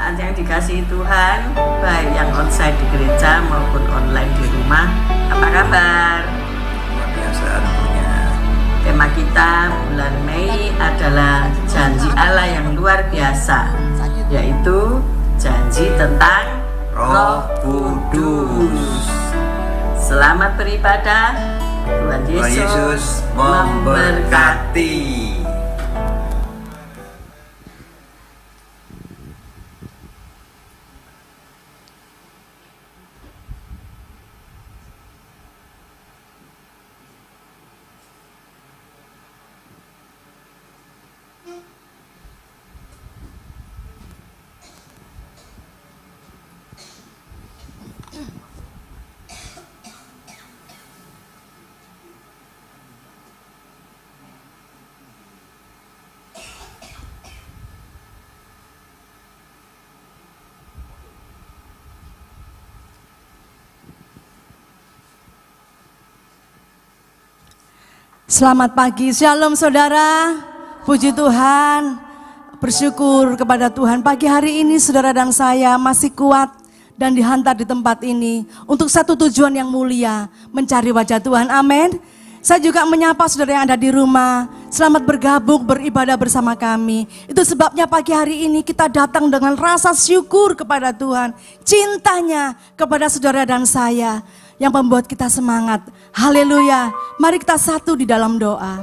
Jemaat yang dikasihi Tuhan, baik yang onsite di gereja maupun online di rumah, apa kabar? Luar biasa tentunya. Tema kita bulan Mei adalah janji Allah yang luar biasa, yaitu janji tentang Roh Kudus. Selamat beribadah. Tuhan Yesus memberkati. Selamat pagi, shalom saudara, puji Tuhan, bersyukur kepada Tuhan. Pagi hari ini saudara dan saya masih kuat dan dihantar di tempat ini untuk satu tujuan yang mulia, mencari wajah Tuhan, amin. Saya juga menyapa saudara yang ada di rumah, selamat bergabung beribadah bersama kami. Itu sebabnya pagi hari ini kita datang dengan rasa syukur kepada Tuhan, cintanya kepada saudara dan saya, yang membuat kita semangat. Haleluya. Mari kita satu di dalam doa.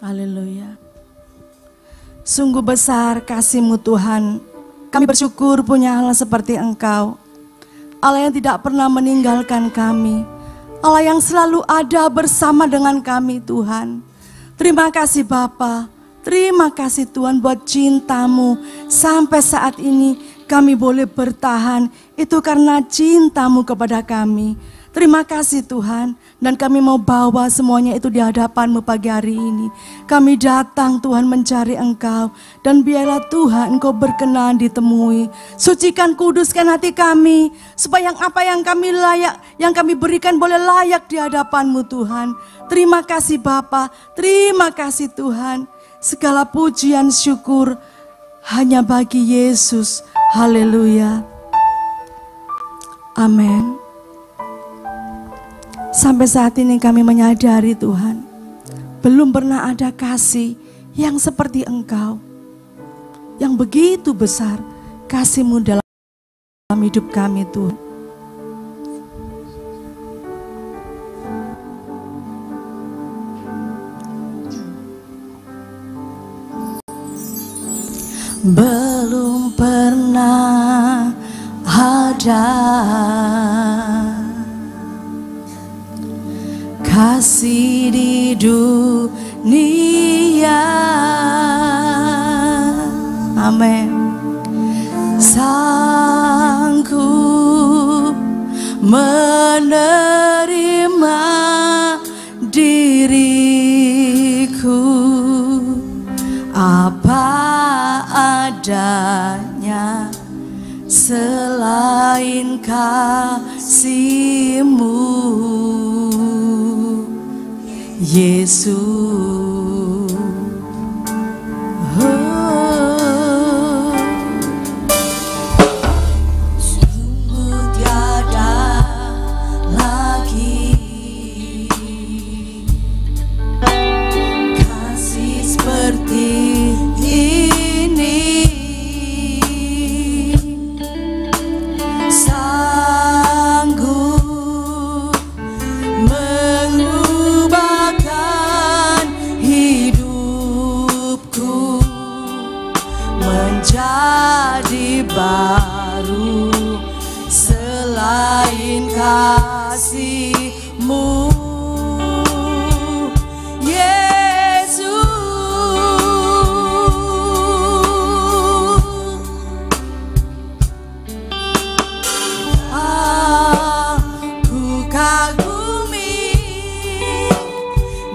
Haleluya. Sungguh besar kasih-Mu Tuhan. Kami bersyukur punya Allah seperti Engkau. Allah yang tidak pernah meninggalkan kami. Allah yang selalu ada bersama dengan kami Tuhan. Terima kasih Bapa. Terima kasih Tuhan buat cinta-Mu. Sampai saat ini kami boleh bertahan, itu karena cinta-Mu kepada kami. Terima kasih Tuhan, dan kami mau bawa semuanya itu di hadapan-Mu pagi hari ini. Kami datang Tuhan mencari Engkau, dan biarlah Tuhan Engkau berkenan ditemui. Sucikan, kuduskan hati kami, supaya apa yang kami layak, yang kami berikan boleh layak di hadapan-Mu Tuhan. Terima kasih Bapa, terima kasih Tuhan. Segala pujian syukur hanya bagi Yesus. Haleluya. Amin. Sampai saat ini kami menyadari Tuhan, belum pernah ada kasih yang seperti Engkau, yang begitu besar kasih-Mu dalam hidup kami Tuhan. Belum pernah ada kasih di dunia. Amin. Sanggup menerima diriku apa adanya selain kasih-Mu Yesus. Sungguh tiada lagi kasih seperti ini, sanggup mengubahkan hidupku menjadi baru selain kasih-Mu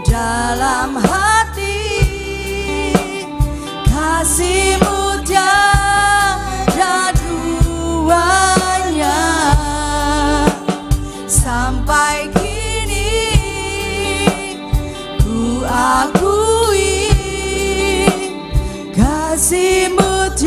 dalam hati. Kasih-Mu tiada duanya. Sampai kini ku akui kasih-Mu tiada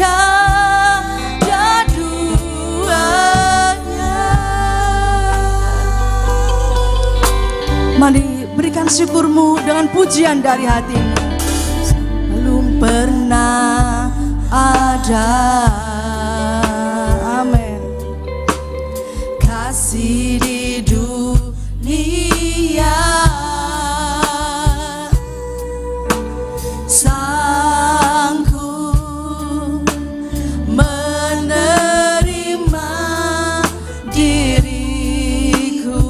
Mari berikan syukurmu dengan pujian dari hatimu. Belum pernah ada, amin, kasih di dunia sanggup menerima diriku.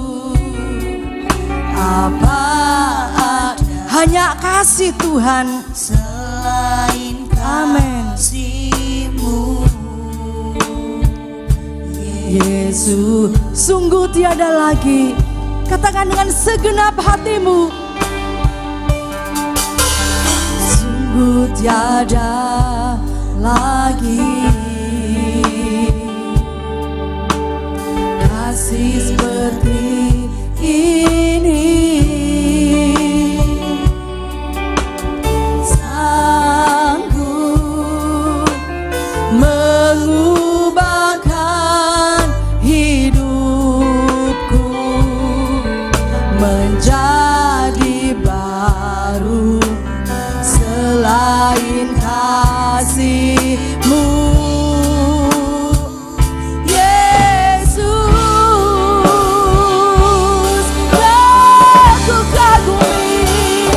Apa hanya kasih Tuhan selain kasih-Mu, Yesus. Sungguh tiada lagi, katakan dengan segenap hatimu, sungguh tiada lagi kasih seperti ini. Mengubahkan hidupku menjadi baru selain kasih-Mu, Yesus. Aku kagumi,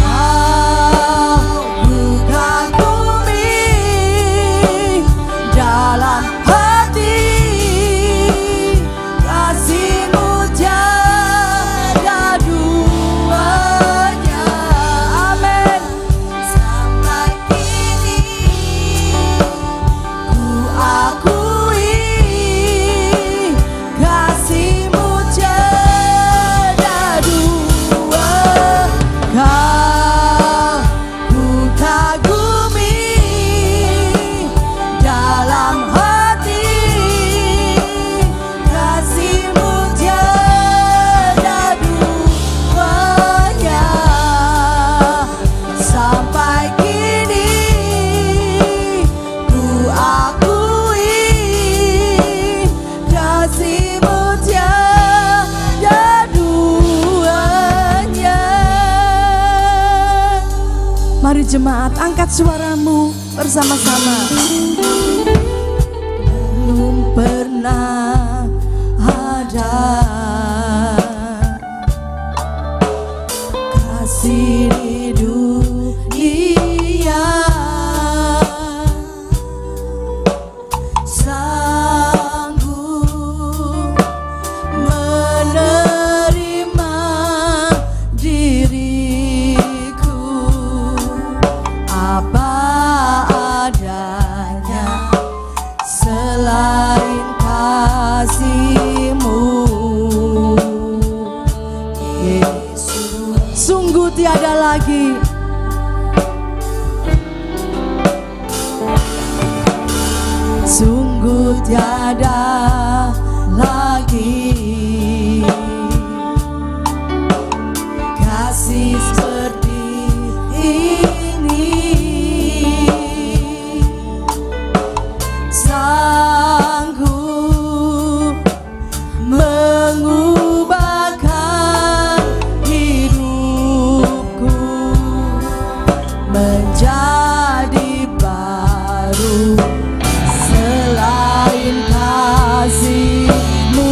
aku kagumi dalam hati, kasih-Mu tiada duanya, amin. Sampai kini ku akui, kasih-Mu tiada dua. Kau ku kagumi dalam hati, kasih-Mu tiada duanya. Sampai kini ku akui, kasih-Mu tiada duanya. Mari jemaat, angkat suaramu bersama-sama. Belum pernah ada kasih di dunia sanggup menerima diriku apa adanya selain kasih-Mu, Yesus. Sungguh tiada lagi, sungguh tiada lagi kasih seperti ini. Sanggup mengubahkan hidupku menjadi baru selain kasih-Mu,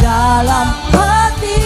dalam hati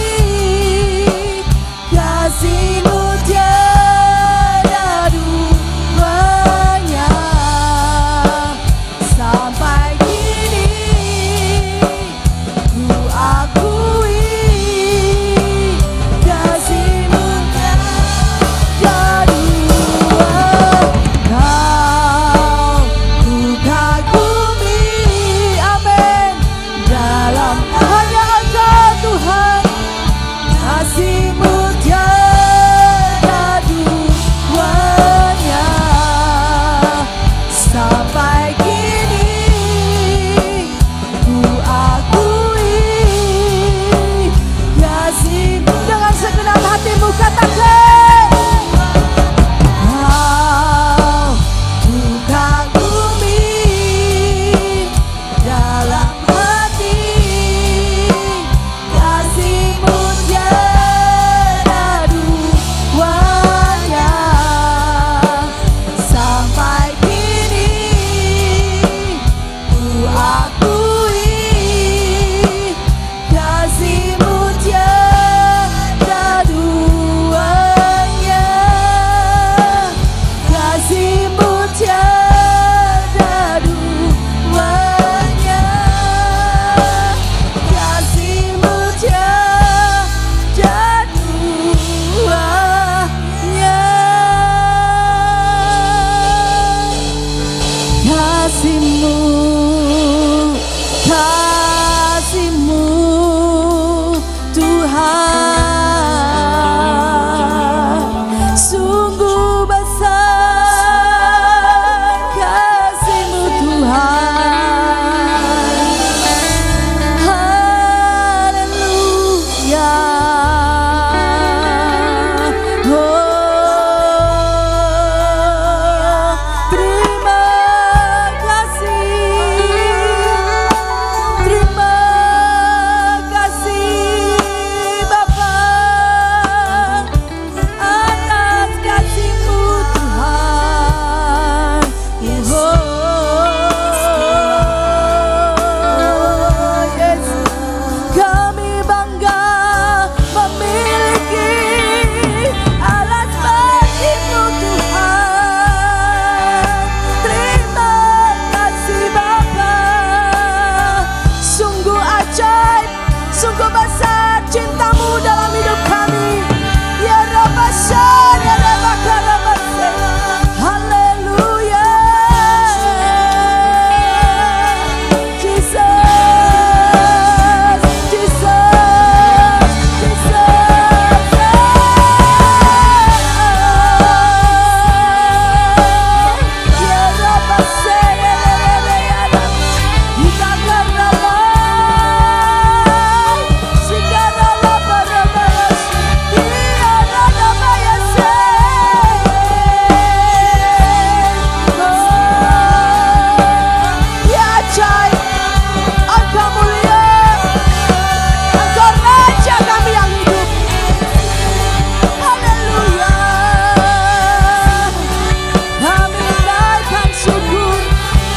Sungguh besar kasih-Mu Tuhan. Haleluya. Terima kasih Bapa atas kasih-Mu Tuhan. Yesus, kami bangga memiliki Allah seperti-Mu Tuhan. Terima kasih Bapa, sungguh ajaib, sungguh besar cinta-Mu dalam hidup kami. Ya Rabba Shan, ya Rabba Karabase. Haleluya. Jesus, Jesus, Jesus. Ya Rabba Shan, ya Rabba, ya Rabba. Kita karaba, sigara laba raba yas, iya raba yas. Ya ajaib, Engkau mulia, Engkau Raja kami yang hidup. Haleluya. Kami naikkan syukur,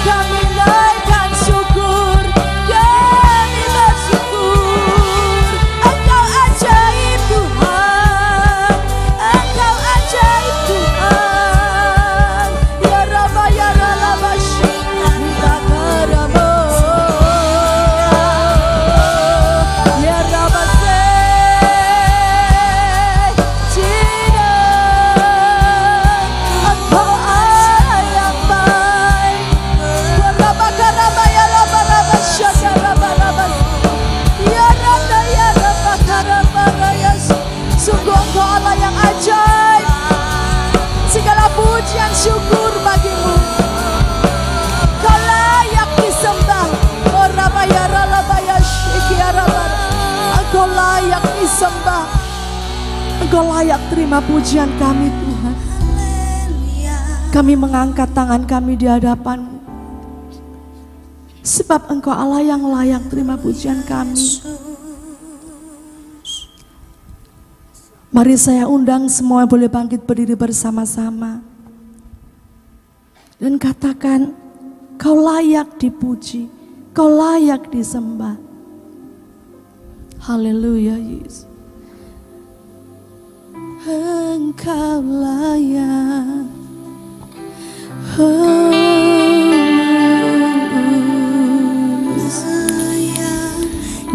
kami naikkan syukur, kami bersyukur. Engkau ajaib Tuhan, Engkau ajaib Tuhan. Ya Rabba ya Rabba Shita Karamo. Ya Rabba Engkau Allah yang baik. Ya Rabba Karaba ya Rabba Rabba Shaka Rabba Rabba. Ya Rabba ya Rabba Karaba Raya. Sungguh Engkau Allah yang ajaib. Segala pujian syukur bagi-Mu. Kau layak disembah. Oh Rabba ya Rabba ya Shiki ya Rabba. Engkau layak disembah. Engkau layak terima pujian kami Tuhan. Kami mengangkat tangan kami di hadapan-Mu, sebab Engkau Allah yang layak terima pujian kami. Mari saya undang semua boleh bangkit berdiri bersama-sama dan katakan, Kau layak dipuji, Kau layak disembah. Haleluya Yesus. Engkau layak.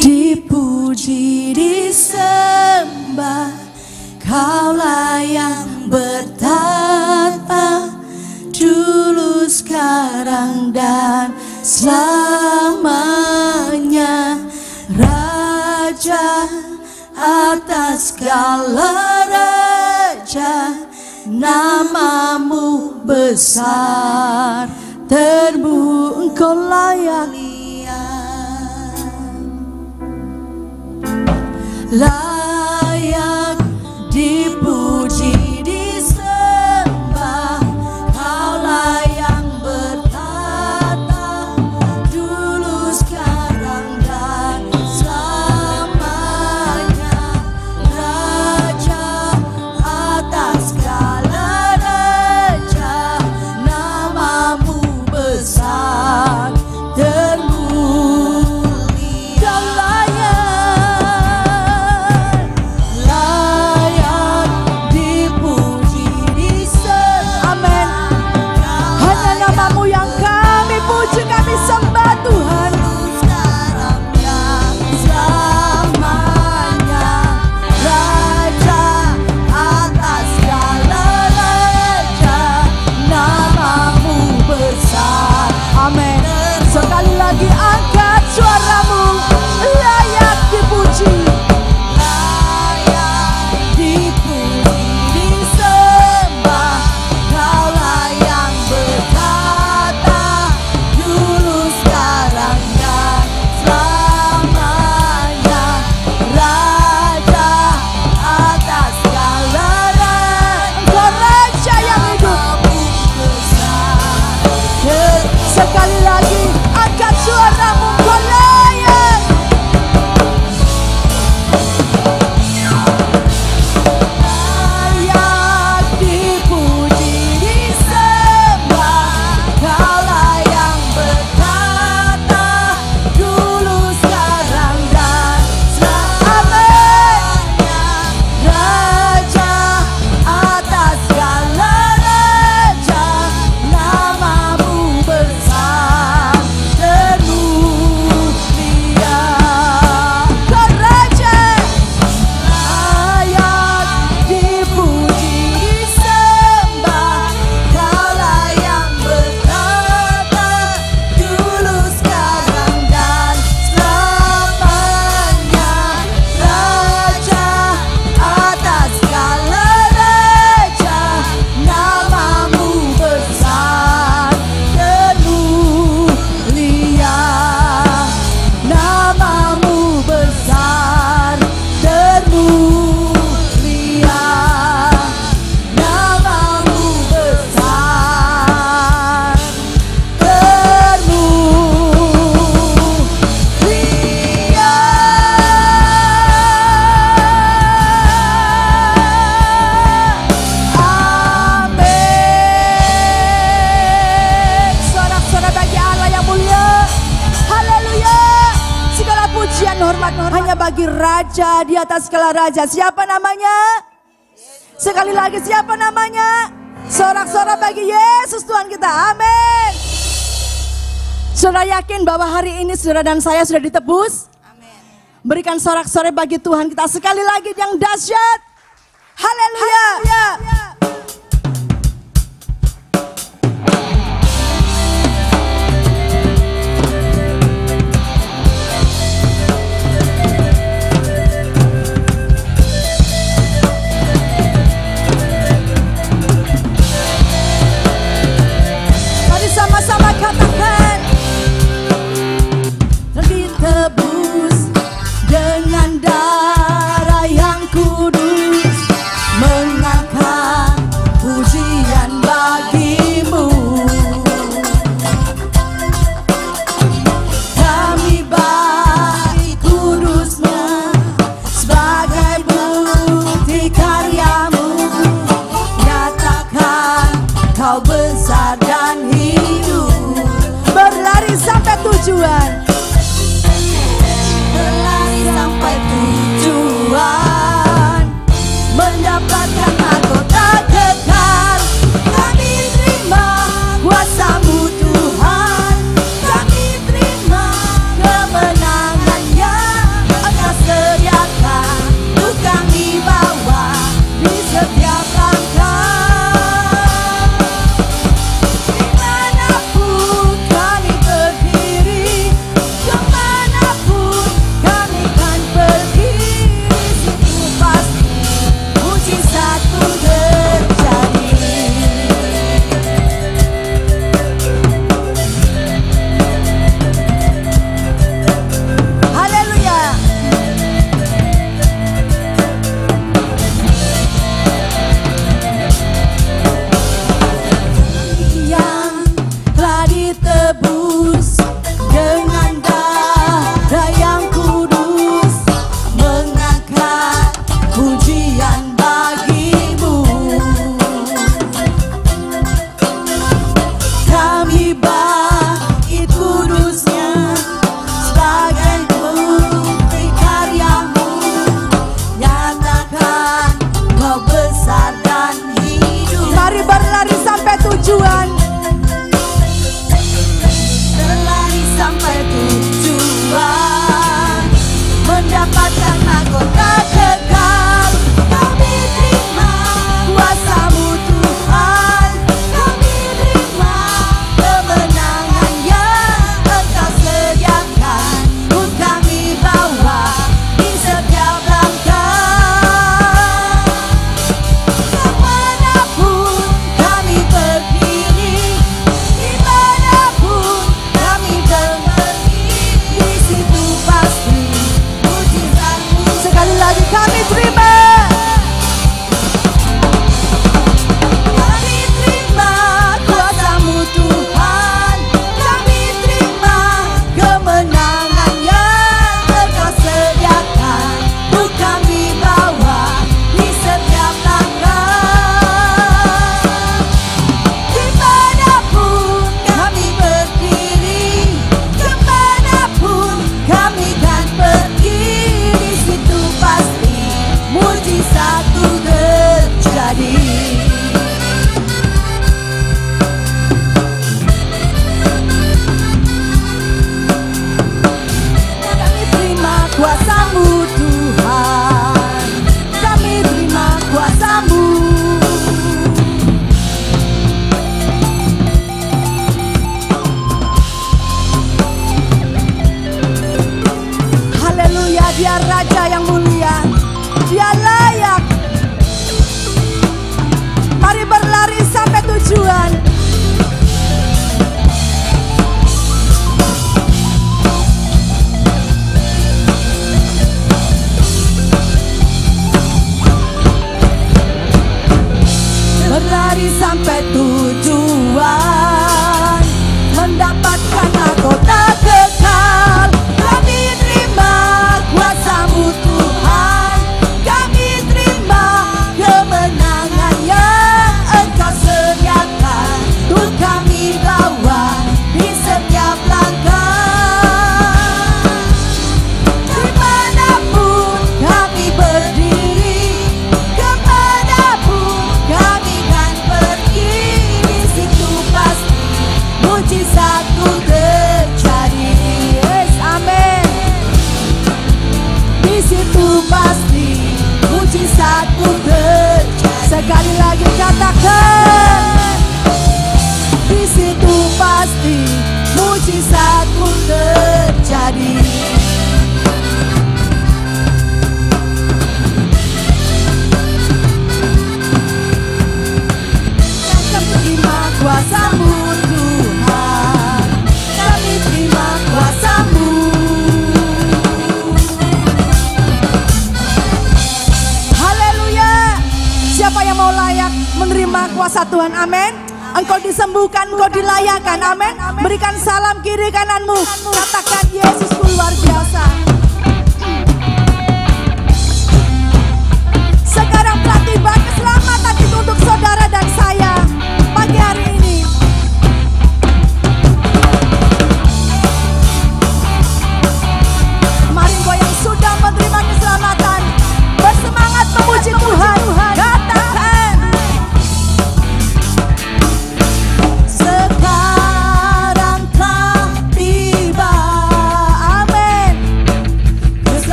Dipuji, disembah, Kaulah yang bertata dulu, sekarang, dan selamanya. Raja atas segala raja, nama-Mu besar, terbu Engkau layak. Layak dipuji, disembah, Kaulah yang bertata dulu, sekarang, dan selamanya. Raja atas segala raja, nama-Mu besar, termulia. Kau layak bagi Raja di atas segala raja. Siapa namanya? Sekali lagi, siapa namanya? Sorak-sorak bagi Yesus Tuhan kita. Amin. Saudara yakin bahwa hari ini saudara dan saya sudah ditebus? Amin. Berikan sorak-sorai bagi Tuhan kita sekali lagi yang dahsyat. Haleluya. Mari sama-sama katakan, ditebus dengan darah yang kudus, mengangkat pujian bagimu. Kami bagi kudusmu sebagai bukti karyamu, nyatakan kau besar dan hidup. Berlari sampai tujuan, berlari sampai tujuan, mendapatkan mahkota kekal. Kami terima kuasa-Mu Tuhan, kami terima kemenangannya. Engkau sediakan untuk kami bawa di setiap langkah. Dimanapun kami berdiri, kemanapun kami kan pergi, situ pasti mujizat pun terjadi. Haleluya. Yang telah ditebus dengan darah yang kudus, mengangkat pujian bagimu. Kami bagi kudusnya sebagai bukti karyamu, nyatakan kau besar dan hidup. Mari berlari sampai tujuan, berlari sampai tujuan, mendapatkan mahkota kekal. Kami terima kuasa-Mu Tuhan, kami terima kemenangannya. Engkau sediakan untuk kami bawa di setiap langkah. Kemanapun kami berdiri, dimanapun kami pergi, di situ pasti mujizat-Mu. Sekali lagi kami terima, kami terima kuasa-Mu Tuhan, kami terima kemenangannya. Engkau sediakan untuk kami bawa di setiap langkah. Dimanapun kami berdiri, kemanapun kami kan pergi, di situ pasti mujizat pun terjadi. Kami terima kuasa-Mu Tuhan, kami terima kuasa-Mu. Haleluya, Dia Raja yang mulia, Dia layak. Mari berlari sampai tujuan. Berlari sampai tujuan, mendapatkan mahkota kekal. Kami terima kuasa-Mu Tuhan, kami terima kemenangannya. Engkau sediakan untuk kami bawa di setiap langkah. Dimanapun mujizatmu terjadi. Sekali lagi katakan, di situ pasti mujizatmu terjadi. Kami terima kuasa-Mu Tuhan, kami terima kuasa-Mu. Haleluya. Siapa yang mau layak menerima kuasa Tuhan? Amin. Engkau disembuhkan, engkau dilayakkan. Amin. Berikan salam kiri kananmu, katakan Yesusku luar biasa. Sekarang telah tiba keselamatan itu untuk saudara dan saya pagi hari ini. Mari engkau yang sudah menerima keselamatan bersemangat memuji Tuhan. Katakan, sekarang telah tiba. Amin.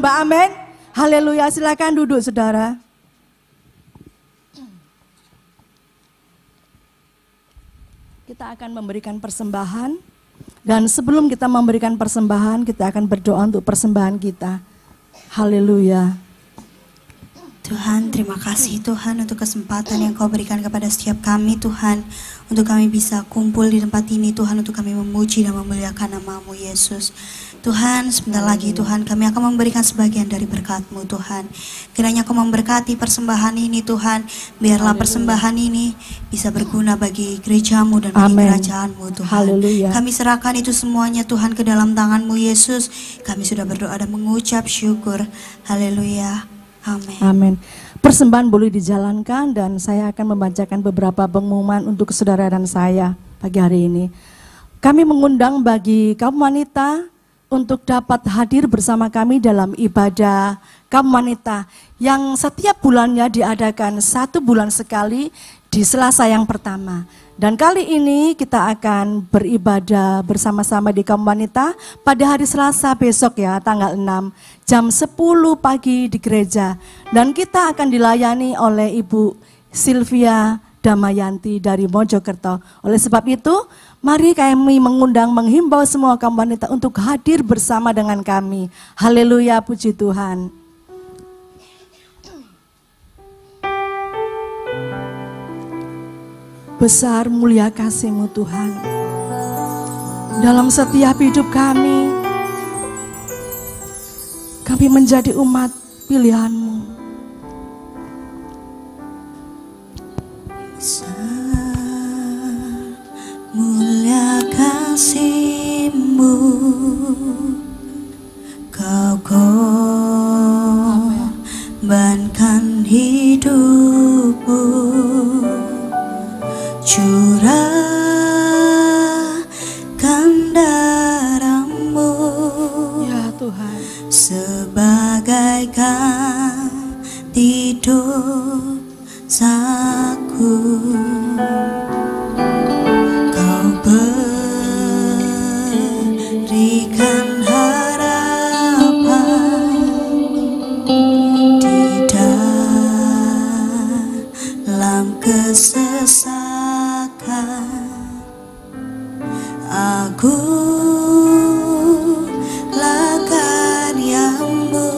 menyembah, amin. Haleluya, silakan duduk saudara. Kita akan memberikan persembahan. Dan sebelum kita memberikan persembahan, kita akan berdoa untuk persembahan kita. Haleluya. Tuhan, terima kasih Tuhan untuk kesempatan yang Kau berikan kepada setiap kami Tuhan, untuk kami bisa kumpul di tempat ini Tuhan, untuk kami memuji dan memuliakan nama-Mu Yesus. Tuhan, sebentar lagi Tuhan kami akan memberikan sebagian dari berkat-Mu Tuhan. Kiranya Kau memberkati persembahan ini Tuhan, biarlah persembahan ini bisa berguna bagi gereja-Mu dan bagi kerajaan-Mu Tuhan. Haleluya. Kami serahkan itu semuanya Tuhan ke dalam tangan-Mu Yesus. Kami sudah berdoa dan mengucap syukur. Haleluya. Amin. Amin. Persembahan boleh dijalankan dan saya akan membacakan beberapa pengumuman untuk saudara dan saya pagi hari ini. Kami mengundang bagi kaum wanita untuk dapat hadir bersama kami dalam ibadah kaum wanita yang setiap bulannya diadakan 1 bulan sekali di Selasa yang pertama. Dan kali ini kita akan beribadah bersama-sama di kaum wanita pada hari Selasa besok ya, tanggal 6 jam 10 pagi di gereja. Dan kita akan dilayani oleh Ibu Sylvia Damayanti dari Mojokerto. Oleh sebab itu, mari kami menghimbau semua kaum wanita untuk hadir bersama dengan kami. Haleluya, puji Tuhan. Besar mulia kasih-Mu Tuhan. Dalam setiap hidup kami menjadi umat pilihan-Mu. Besar mulia kasih-Mu, Kau korbankan hidup-Mu, curahkan darah-Mu, Ya Tuhan, sebagaikan tidur saku. Kau berikan harapan di dalam kesesakan. Agunglah karya-Mu,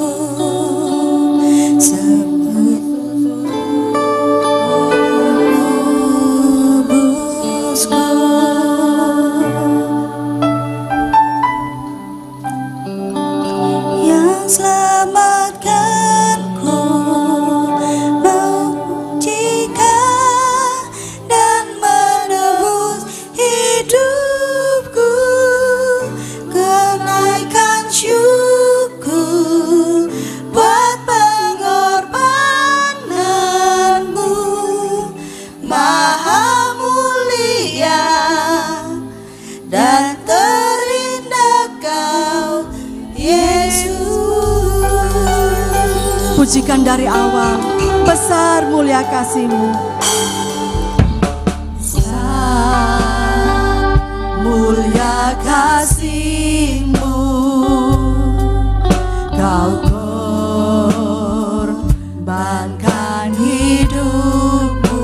sebusku yang selamatkanku, mensucikan dan menebus hidupku. Kenaikan syukur buat pengorbanan-Mu, Maha mulia dan terindah Kau, Yesus. pujikan dari awal. Besar mulia kasih-Mu. Besar mulia kasih-Mu, Kau korbankan hidup-Mu,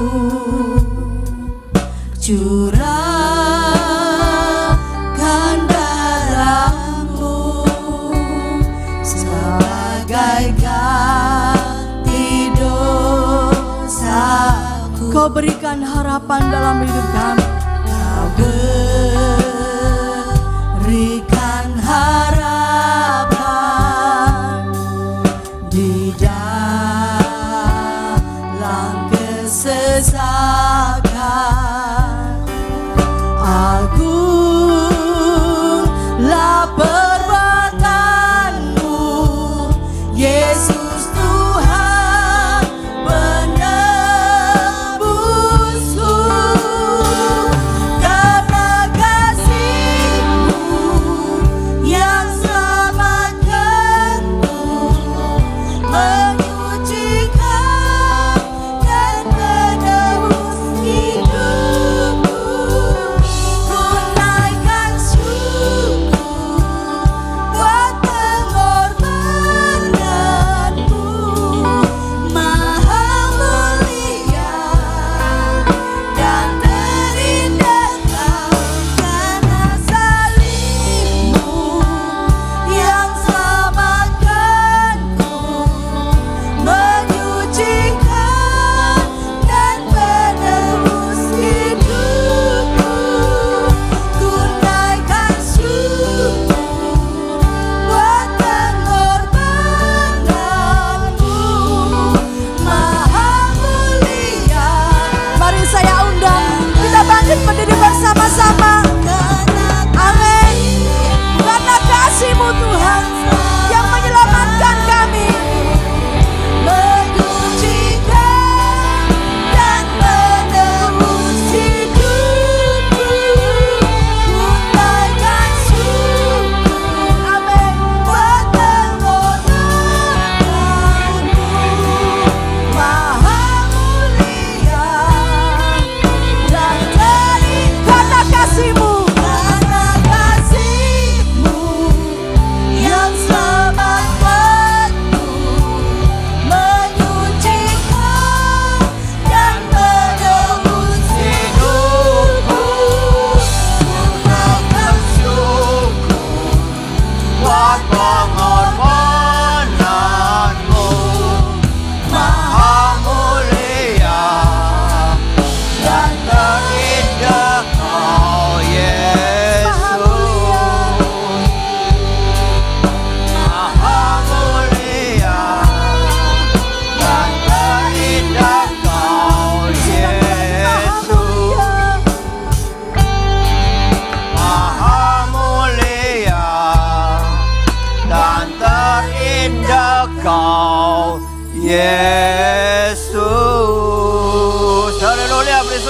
curahkan darah-Mu, sebagai ganti dosaku. Kau berikan harapan dalam hidup kami. Kau berikan harapan di dalam kesesakan. Agunglah perbuatan-Mu, Yesus Tuhan penebusku. Karena kasih-Mu yang selamatkan-Ku, menyucikan dan menebus hidup.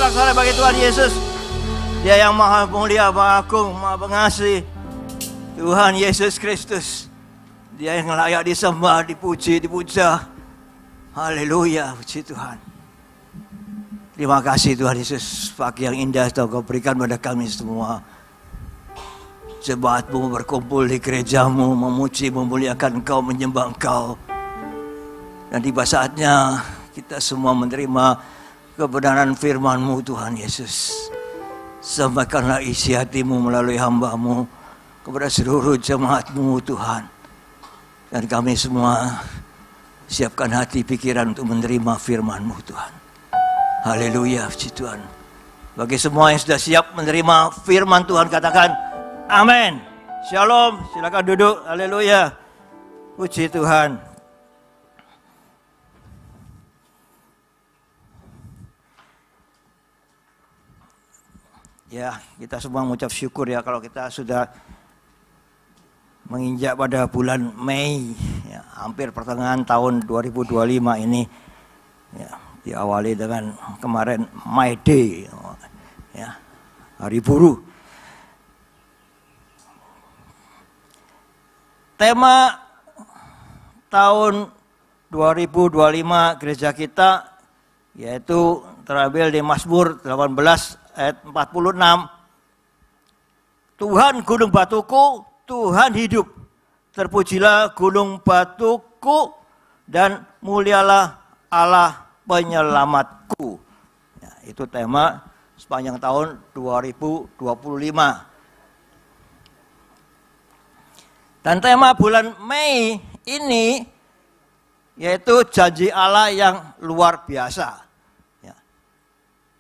sorak-sorai bagi Tuhan Yesus. Dia yang maha mulia, maha agung, maha pengasih. Tuhan Yesus Kristus. Dia yang layak disembah, dipuji, dipuja. Haleluya, puji Tuhan. Terima kasih Tuhan Yesus, pagi yang indah yang Kau berikan pada kami semua. Jemaat-Mu berkumpul di gerejamu, memuji, memuliakan Engkau, menyembah Engkau. Dan tiba saatnya kita semua menerima kebenaran firman-Mu Tuhan Yesus. Sampaikanlah isi hati-Mu melalui hamba-Mu kepada seluruh jemaat-Mu Tuhan. Dan kami semua siapkan hati pikiran untuk menerima firman-Mu Tuhan. Haleluya, puji Tuhan. Bagi semua yang sudah siap menerima firman Tuhan, katakan amin. Shalom, silakan duduk. Haleluya, puji Tuhan. Ya, kita semua mengucap syukur ya kalau kita sudah menginjak pada bulan Mei, ya, hampir pertengahan tahun 2025 ini. Ya, diawali dengan kemarin May Day, ya, Hari Buruh. Tema tahun 2025 gereja kita yaitu terambil di Mazmur 18 ayat 46. Tuhan gunung batuku, Tuhan hidup. Terpujilah gunung batuku dan mulialah Allah penyelamatku. Ya, itu tema sepanjang tahun 2025. Dan tema bulan Mei ini yaitu janji Allah yang luar biasa. Ya.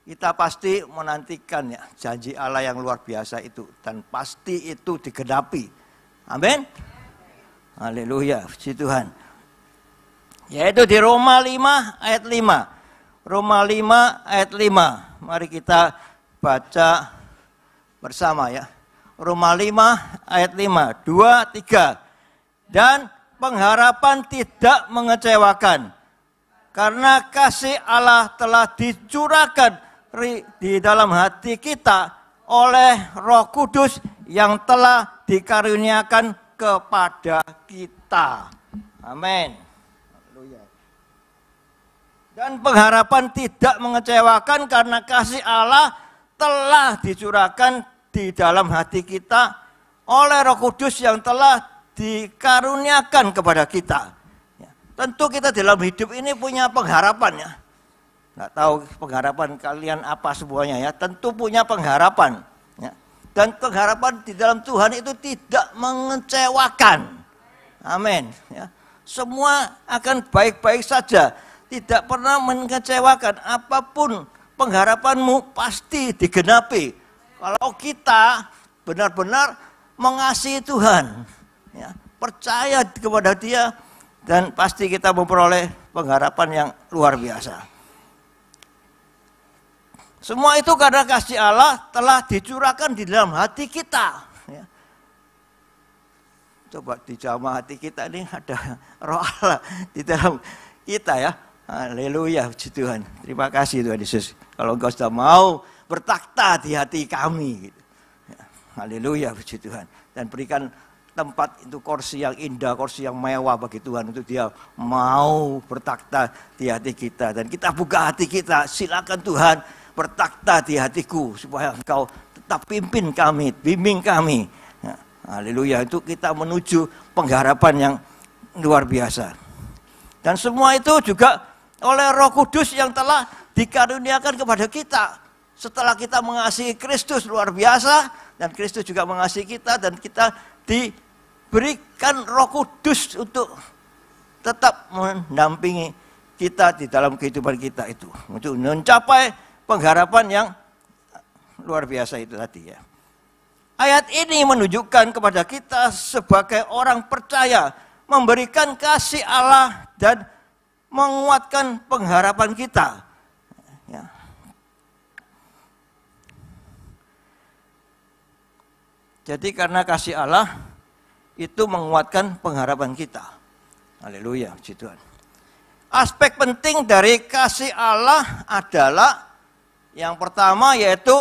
Kita pasti menantikan ya janji Allah yang luar biasa itu dan pasti itu digenapi. Amin. Haleluya, puji Tuhan. Yaitu di Roma 5 ayat 5. Roma 5 ayat 5. Mari kita baca bersama ya. Roma 5 ayat 5. 2, 3. Dan pengharapan tidak mengecewakan. Karena kasih Allah telah dicurahkan di dalam hati kita oleh Roh Kudus yang telah dikaruniakan kepada kita. Amin. Dan pengharapan tidak mengecewakan karena kasih Allah telah dicurahkan di dalam hati kita oleh Roh Kudus yang telah dikaruniakan kepada kita. Ya, tentu kita dalam hidup ini punya pengharapan ya. Nggak tahu pengharapan kalian apa semuanya ya. Tentu punya pengharapan. Ya. Dan pengharapan di dalam Tuhan itu tidak mengecewakan. Amin. Ya. Semua akan baik-baik saja. Tidak pernah mengecewakan. Apapun pengharapanmu pasti digenapi. Kalau kita benar-benar mengasihi Tuhan, ya, percaya kepada Dia, dan pasti kita memperoleh pengharapan yang luar biasa. Semua itu karena kasih Allah telah dicurahkan di dalam hati kita. Ya. Coba dijamah hati kita ini ada Roh Allah di dalam kita ya. Haleluya, puji Tuhan. Terima kasih Tuhan Yesus. Kalau Engkau sudah mau bertakhta di hati kami. Gitu. Ya, haleluya, puji Tuhan. Dan berikan tempat itu kursi yang indah, kursi yang mewah bagi Tuhan. Untuk Dia mau bertakhta di hati kita. Dan kita buka hati kita. Silakan Tuhan bertakhta di hatiku. Supaya Engkau tetap pimpin kami, bimbing kami. Ya, haleluya, itu kita menuju pengharapan yang luar biasa. Dan semua itu juga oleh Roh Kudus yang telah dikaruniakan kepada kita. Setelah kita mengasihi Kristus luar biasa, dan Kristus juga mengasihi kita, dan kita diberikan Roh Kudus untuk tetap mendampingi kita di dalam kehidupan kita itu. Untuk mencapai pengharapan yang luar biasa itu tadi ya. Ayat ini menunjukkan kepada kita sebagai orang percaya, memberikan kasih Allah dan menguatkan pengharapan kita. Ya. Jadi karena kasih Allah itu menguatkan pengharapan kita. Haleluya, puji Tuhan. Aspek penting dari kasih Allah adalah Yang pertama yaitu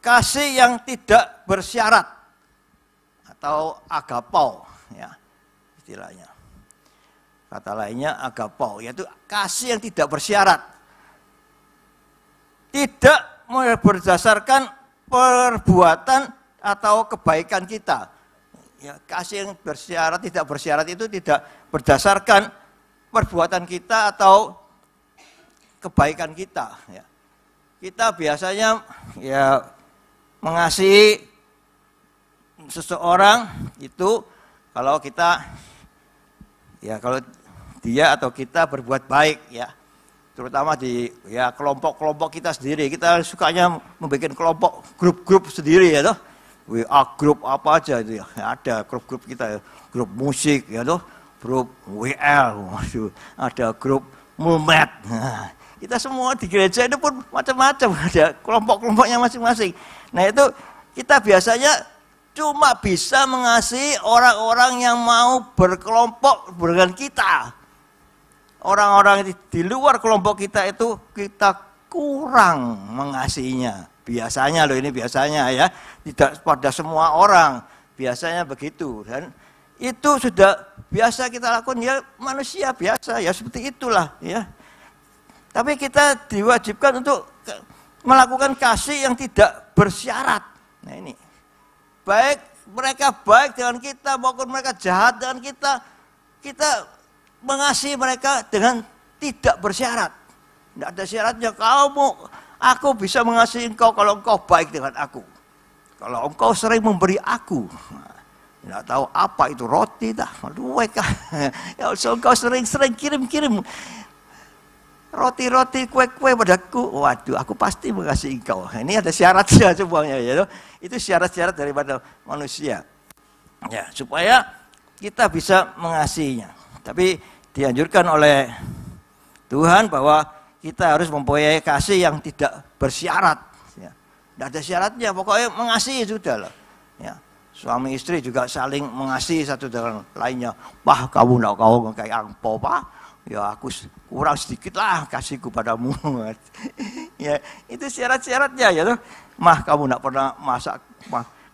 kasih yang tidak bersyarat atau agapau, ya istilahnya. Kata lainnya agapau, yaitu kasih yang tidak bersyarat, tidak berdasarkan perbuatan atau kebaikan kita. Ya, kasih yang bersyarat, tidak bersyarat itu tidak berdasarkan perbuatan kita atau kebaikan kita. Ya. Kita biasanya ya mengasihi seseorang itu kalau kita ya kalau dia atau kita berbuat baik, ya terutama di ya kelompok-kelompok kita sendiri, kita sukanya membuat kelompok grup-grup sendiri ya toh, WA grup apa aja itu ya, ada grup-grup kita, grup musik ya toh, grup WL, ada grup Mulmet. Nah, kita semua di gereja itu pun macam-macam, ada kelompok-kelompoknya masing-masing. Nah itu kita biasanya cuma bisa mengasihi orang-orang yang mau berkelompok dengan kita. Orang-orang di luar kelompok kita itu kita kurang mengasihinya. Biasanya loh, ini biasanya ya, tidak pada semua orang, biasanya begitu. Dan itu sudah biasa kita lakukan, ya manusia biasa, ya seperti itulah ya. Tapi kita diwajibkan untuk melakukan kasih yang tidak bersyarat. Nah ini, baik mereka baik dengan kita maupun mereka jahat dengan kita, kita mengasihi mereka dengan tidak bersyarat. Tidak ada syaratnya, aku bisa mengasihi engkau kalau engkau baik dengan aku. Kalau engkau sering memberi aku, tidak tahu apa itu roti dah, ya engkau sering kirim roti-roti, kue-kue padaku, waduh aku pasti mengasihi engkau. Ini ada syaratnya semuanya ya. Itu syarat-syarat daripada manusia. Ya, supaya kita bisa mengasihinya. Tapi dianjurkan oleh Tuhan bahwa kita harus mempunyai kasih yang tidak bersyarat. Ya. Tidak ada syaratnya, pokoknya mengasihi sudah lah. Ya. Suami istri juga saling mengasihi satu dengan lainnya. Wah kamu tidak kau kayak angpau pak, ya aku kurang sedikit lah kasihku padamu. Ya itu syarat-syaratnya ya. Mah kamu tidak pernah masak,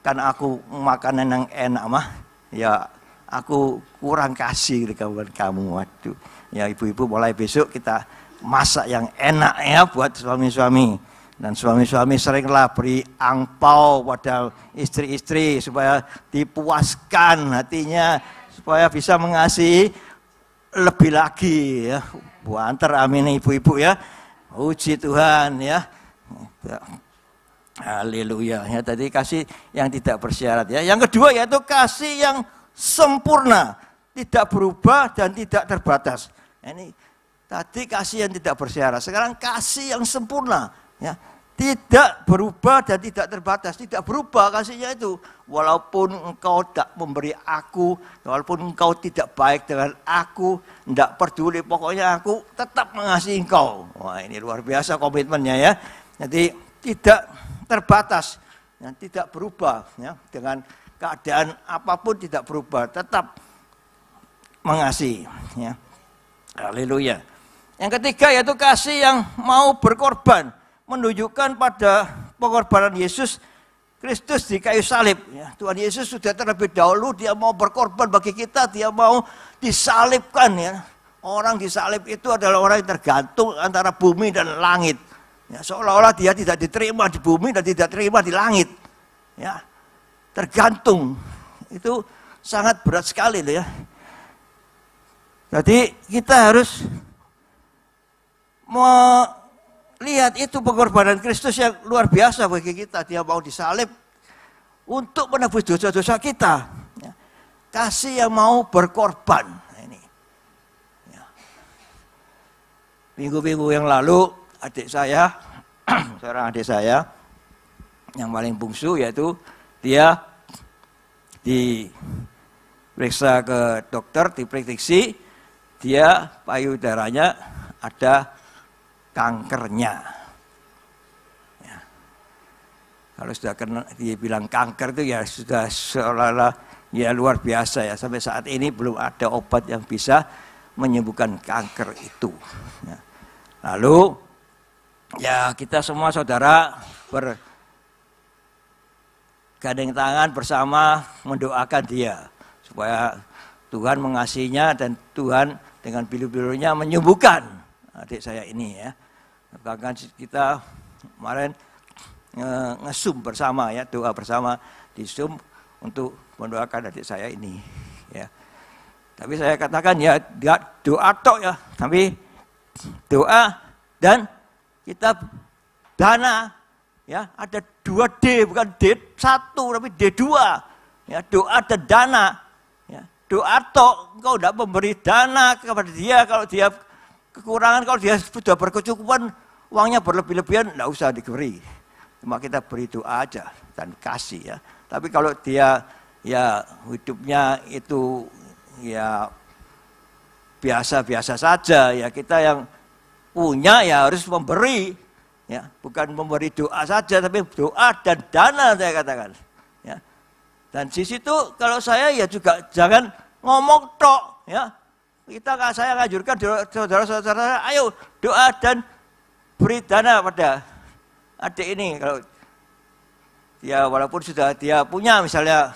karena aku makanan yang enak mah, ya aku kurang kasih dengan kamu. Waduh, ya ibu-ibu mulai besok kita masak yang enak ya buat suami-suami. Dan suami-suami seringlah beri angpau pada istri-istri supaya dipuaskan hatinya, supaya bisa mengasihi lebih lagi ya. Buantar amin ibu-ibu ya. Puji Tuhan ya. Haleluya. Ya tadi kasih yang tidak bersyarat ya. Yang kedua yaitu kasih yang sempurna, tidak berubah dan tidak terbatas. Ini tadi kasih yang tidak bersyarat, sekarang kasih yang sempurna, ya, tidak berubah dan tidak terbatas. Tidak berubah kasihnya itu, walaupun engkau tak memberi aku, walaupun engkau tidak baik dengan aku, tidak peduli, pokoknya aku tetap mengasihi engkau. Wah ini luar biasa komitmennya ya. Jadi tidak terbatas, ya, tidak berubah ya, dengan keadaan apapun tidak berubah, tetap mengasihi. Ya. Haleluya. Yang ketiga yaitu kasih yang mau berkorban, menunjukkan pada pengorbanan Yesus Kristus di kayu salib. Ya. Tuhan Yesus sudah terlebih dahulu dia mau berkorban bagi kita, dia mau disalibkan. Ya. Orang disalib itu adalah orang yang tergantung antara bumi dan langit. Ya, seolah-olah dia tidak diterima di bumi dan tidak diterima di langit. Ya. Tergantung, itu sangat berat sekali loh ya. Jadi kita harus melihat itu pengorbanan Kristus yang luar biasa bagi kita. Dia mau disalib untuk menebus dosa-dosa kita. Ya. Kasih yang mau berkorban. Nah, ini. Ya. Minggu-minggu yang lalu adik saya, seorang adik saya yang paling bungsu yaitu dia diperiksa ke dokter, diprediksi dia payudaranya ada kankernya. Ya. Kalau sudah kena, dibilang kanker itu ya sudah seolah-olah ya luar biasa ya. Sampai saat ini belum ada obat yang bisa menyembuhkan kanker itu. Ya. Lalu Ya, kita semua saudara bergandeng tangan bersama mendoakan dia supaya Tuhan mengasihinya dan Tuhan dengan pilu-pilunya menyembuhkan adik saya ini ya. Bahkan kita kemarin nge-zoom bersama ya, doa bersama di Zoom untuk mendoakan adik saya ini ya. Tapi saya katakan ya, doa tok ya, tapi doa dan kita dana ya, ada 2D bukan D1 tapi D2 ya, doa dan dana ya. Doa tok, engkau tidak memberi dana kepada dia kalau dia kekurangan, kalau dia sudah berkecukupan uangnya berlebih-lebihan tidak usah diberi, cuma kita beri doa aja dan kasih ya. Tapi kalau dia ya hidupnya itu ya biasa-biasa saja ya, kita yang punya ya harus memberi ya, bukan memberi doa saja tapi doa dan dana saya katakan ya. Dan di situ kalau saya ya juga jangan ngomong tok ya. Saya ngajurkan saudara-saudara ayo doa dan beri dana pada adik ini. Kalau dia walaupun sudah dia punya misalnya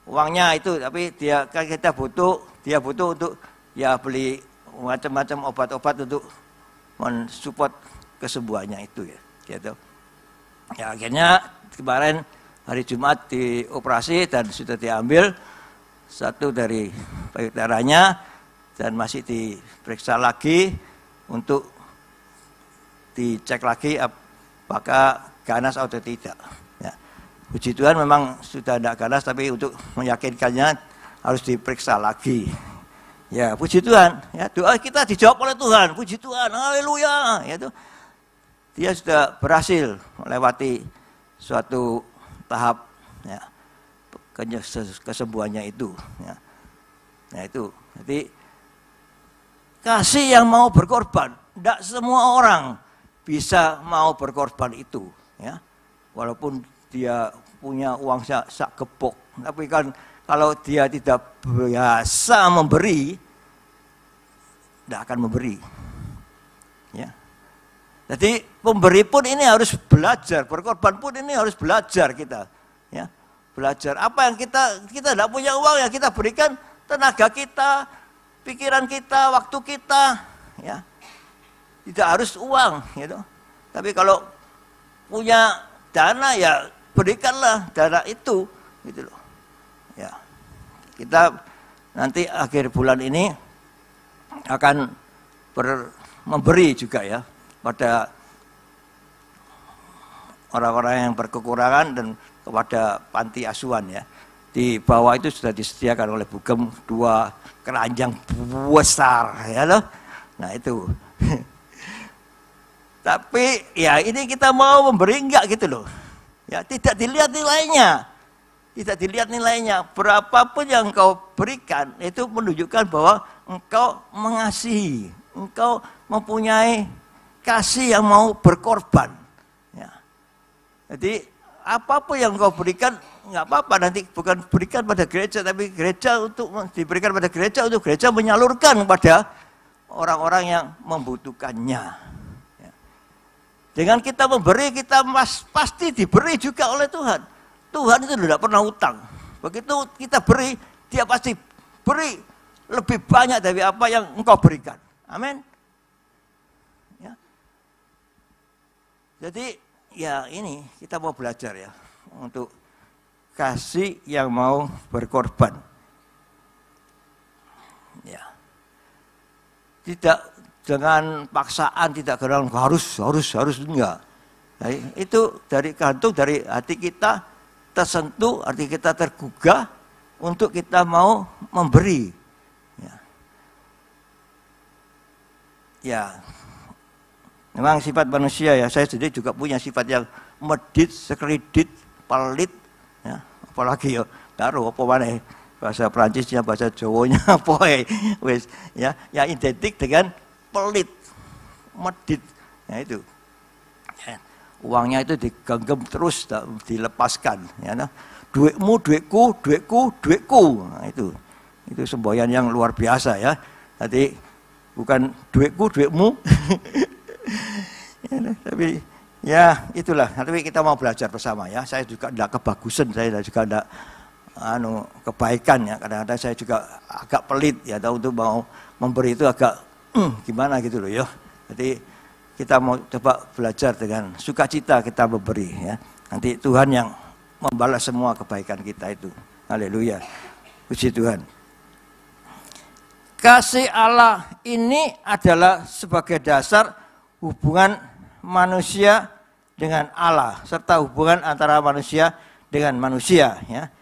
uangnya itu, tapi dia butuh untuk ya beli macam-macam obat-obat untuk mensupport kesembuhannya itu ya, gitu. Ya akhirnya kemarin hari Jumat dioperasi dan sudah diambil satu dari payudaranya dan masih diperiksa lagi untuk dicek lagi apakah ganas atau tidak. Puji Tuhan memang sudah tidak ganas, tapi untuk meyakinkannya harus diperiksa lagi. Ya, puji Tuhan. Ya, doa kita dijawab oleh Tuhan. Puji Tuhan. Haleluya. Ya, dia sudah berhasil melewati suatu tahap ya, kesembuhannya itu. Ya. Nah itu. Jadi kasih yang mau berkorban. Tidak semua orang bisa mau berkorban itu. Ya. Walaupun dia punya uang sak gepok, tapi kan kalau dia tidak biasa memberi, tidak akan memberi. Ya. Jadi pemberi pun ini harus belajar, berkorban pun ini harus belajar kita. Ya. Belajar apa yang kita tidak punya uang ya kita berikan tenaga kita, pikiran kita, waktu kita. Ya. Tidak harus uang, gitu. Tapi kalau punya dana ya berikanlah dana itu, gitu loh. Ya, kita nanti akhir bulan ini akan memberi juga ya pada orang-orang yang berkekurangan dan kepada panti asuhan ya. Di bawah itu sudah disediakan oleh Bugem 2 keranjang besar ya loh. Nah itu. Tapi ya ini kita mau memberi enggak gitu loh. Ya, tidak dilihat nilainya. Tidak dilihat nilainya. Berapapun yang engkau berikan, itu menunjukkan bahwa engkau mengasihi. Engkau mempunyai kasih yang mau berkorban. Ya. Jadi, apapun yang engkau berikan, enggak apa-apa. Nanti bukan berikan pada gereja, tapi gereja untuk diberikan pada gereja, untuk gereja menyalurkan kepada orang-orang yang membutuhkannya. Dengan kita memberi, kita pasti diberi juga oleh Tuhan. Tuhan itu tidak pernah utang. Begitu kita beri, dia pasti beri lebih banyak dari apa yang engkau berikan. Amin. Ya. Jadi ya ini kita mau belajar ya. Untuk kasih yang mau berkorban. Ya. Tidak dengan paksaan, tidak dengan harus enggak. Nah, itu gantung dari hati kita tersentuh, hati kita tergugah untuk kita mau memberi. Ya, memang sifat manusia ya. Saya sendiri juga punya sifat yang medit, sekredit, pelit. Ya, apalagi ya, taruh apa mana bahasa Prancisnya, bahasa Jawanya, apa wes ya, yang identik dengan pelit, medit, ya itu. Ya, uangnya itu digenggam terus, dilepaskan. Ya, nah. Duitmu, duitku, duitku, duitku. Nah, itu semboyan yang luar biasa ya. Jadi bukan duitku, duitmu. Tapi ya itulah, tapi kita mau belajar bersama ya. Saya juga tidak kebagusan, saya juga tidak kebaikan ya. Kadang-kadang saya juga agak pelit ya, tahu untuk mau memberi itu agak gimana gitu loh ya. Jadi kita mau coba belajar dengan sukacita kita memberi ya. Nanti Tuhan yang membalas semua kebaikan kita itu. Haleluya. Puji Tuhan. Kasih Allah ini adalah sebagai dasar hubungan manusia dengan Allah serta hubungan antara manusia dengan manusia ya.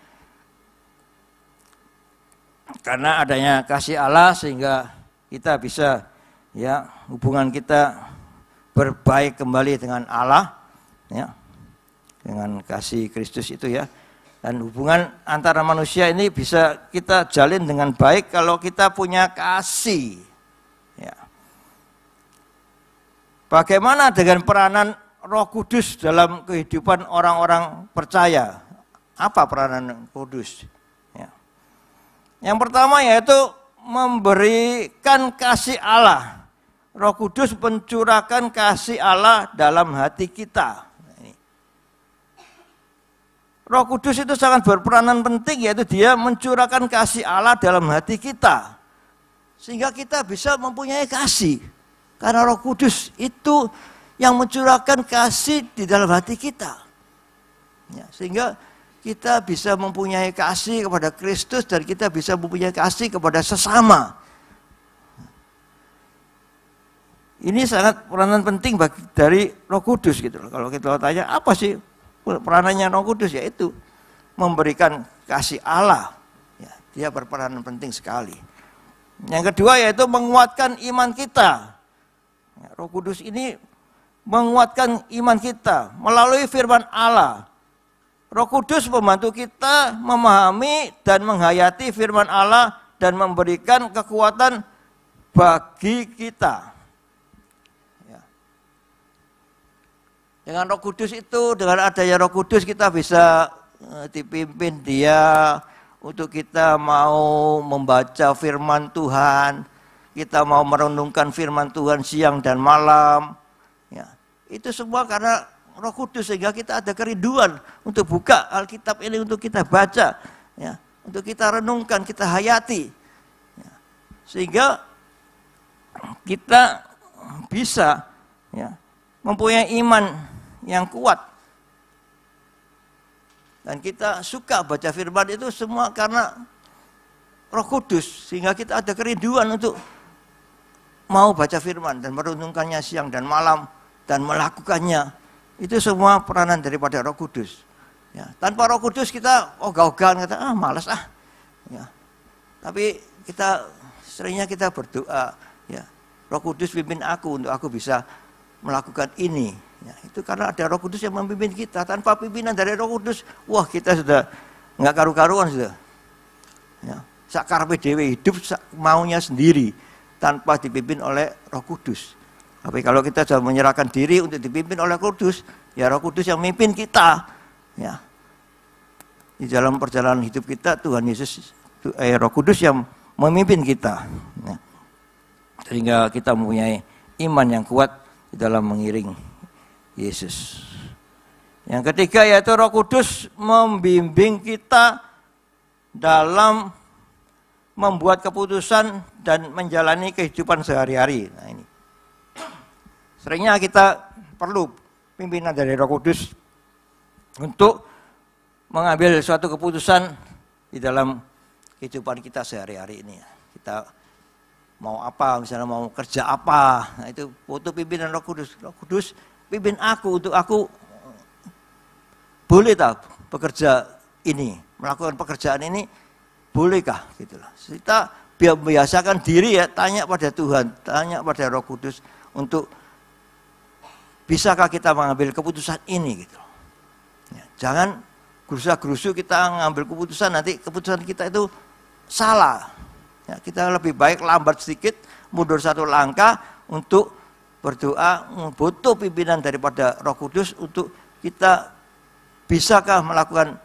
Karena adanya kasih Allah sehingga kita bisa ya hubungan kita berbaik kembali dengan Allah ya. Dengan kasih Kristus itu ya. Dan hubungan antara manusia ini bisa kita jalin dengan baik kalau kita punya kasih. Ya. Bagaimana dengan peranan Roh Kudus dalam kehidupan orang-orang percaya? Apa peranan Kudus? Ya. Yang pertama yaitu memberikan kasih Allah. Roh Kudus mencurahkan kasih Allah dalam hati kita. Roh Kudus itu sangat berperanan penting, yaitu dia mencurahkan kasih Allah dalam hati kita. Sehingga kita bisa mempunyai kasih. Karena Roh Kudus itu yang mencurahkan kasih di dalam hati kita. Ya, sehingga kita bisa mempunyai kasih kepada Kristus dan kita bisa mempunyai kasih kepada sesama. Ini sangat peranan penting dari Roh Kudus gitu loh. Kalau kita tanya apa sih peranannya Roh Kudus, yaitu memberikan kasih Allah. Ya, dia berperanan penting sekali. Yang kedua yaitu menguatkan iman kita. Ya, Roh Kudus ini menguatkan iman kita melalui firman Allah. Roh Kudus membantu kita memahami dan menghayati firman Allah dan memberikan kekuatan bagi kita. Dengan Roh Kudus itu, dengan adanya Roh Kudus kita bisa dipimpin dia untuk kita mau membaca firman Tuhan, kita mau merenungkan firman Tuhan siang dan malam. Ya, itu semua karena Roh Kudus, sehingga kita ada kerinduan untuk buka Alkitab ini untuk kita baca, ya, untuk kita renungkan, kita hayati, ya, sehingga kita bisa ya, mempunyai iman yang kuat. Dan kita suka baca firman itu semua karena Roh Kudus, sehingga kita ada kerinduan untuk mau baca firman dan merenungkannya siang dan malam dan melakukannya. Itu semua peranan daripada Roh Kudus. Ya, tanpa Roh Kudus kita ogah-ogahan, kata malas ah. Ya. Tapi seringnya kita berdoa, ya, Roh Kudus pimpin aku untuk aku bisa melakukan ini. Ya, itu karena ada Roh Kudus yang memimpin kita. Tanpa pimpinan dari Roh Kudus, wah kita sudah nggak karu-karuan sudah. Ya, sakarepe dhewe hidup maunya sendiri tanpa dipimpin oleh Roh Kudus. Tapi kalau kita sudah menyerahkan diri untuk dipimpin oleh Roh Kudus, ya Roh Kudus yang memimpin kita. Ya, di dalam perjalanan hidup kita Tuhan Yesus, Roh Kudus yang memimpin kita. Ya, sehingga kita mempunyai iman yang kuat di dalam mengiring Yesus. Yang ketiga yaitu Roh Kudus membimbing kita dalam membuat keputusan dan menjalani kehidupan sehari-hari. Nah ini. Seringnya kita perlu pimpinan dari Roh Kudus untuk mengambil suatu keputusan di dalam kehidupan kita sehari-hari ini. Kita mau apa, misalnya mau kerja apa, nah itu butuh pimpinan Roh Kudus. Roh Kudus pimpin aku untuk aku boleh tak bekerja ini, melakukan pekerjaan ini, bolehkah gitulah. Kita biar membiasakan diri ya, tanya pada Tuhan, tanya pada Roh Kudus untuk bisakah kita mengambil keputusan ini gitu. Ya, jangan gerusa-gerusu kita mengambil keputusan, nanti keputusan kita itu salah. Ya, kita lebih baik lambat sedikit, mundur satu langkah untuk berdoa, butuh pimpinan daripada Roh Kudus untuk kita bisakah melakukan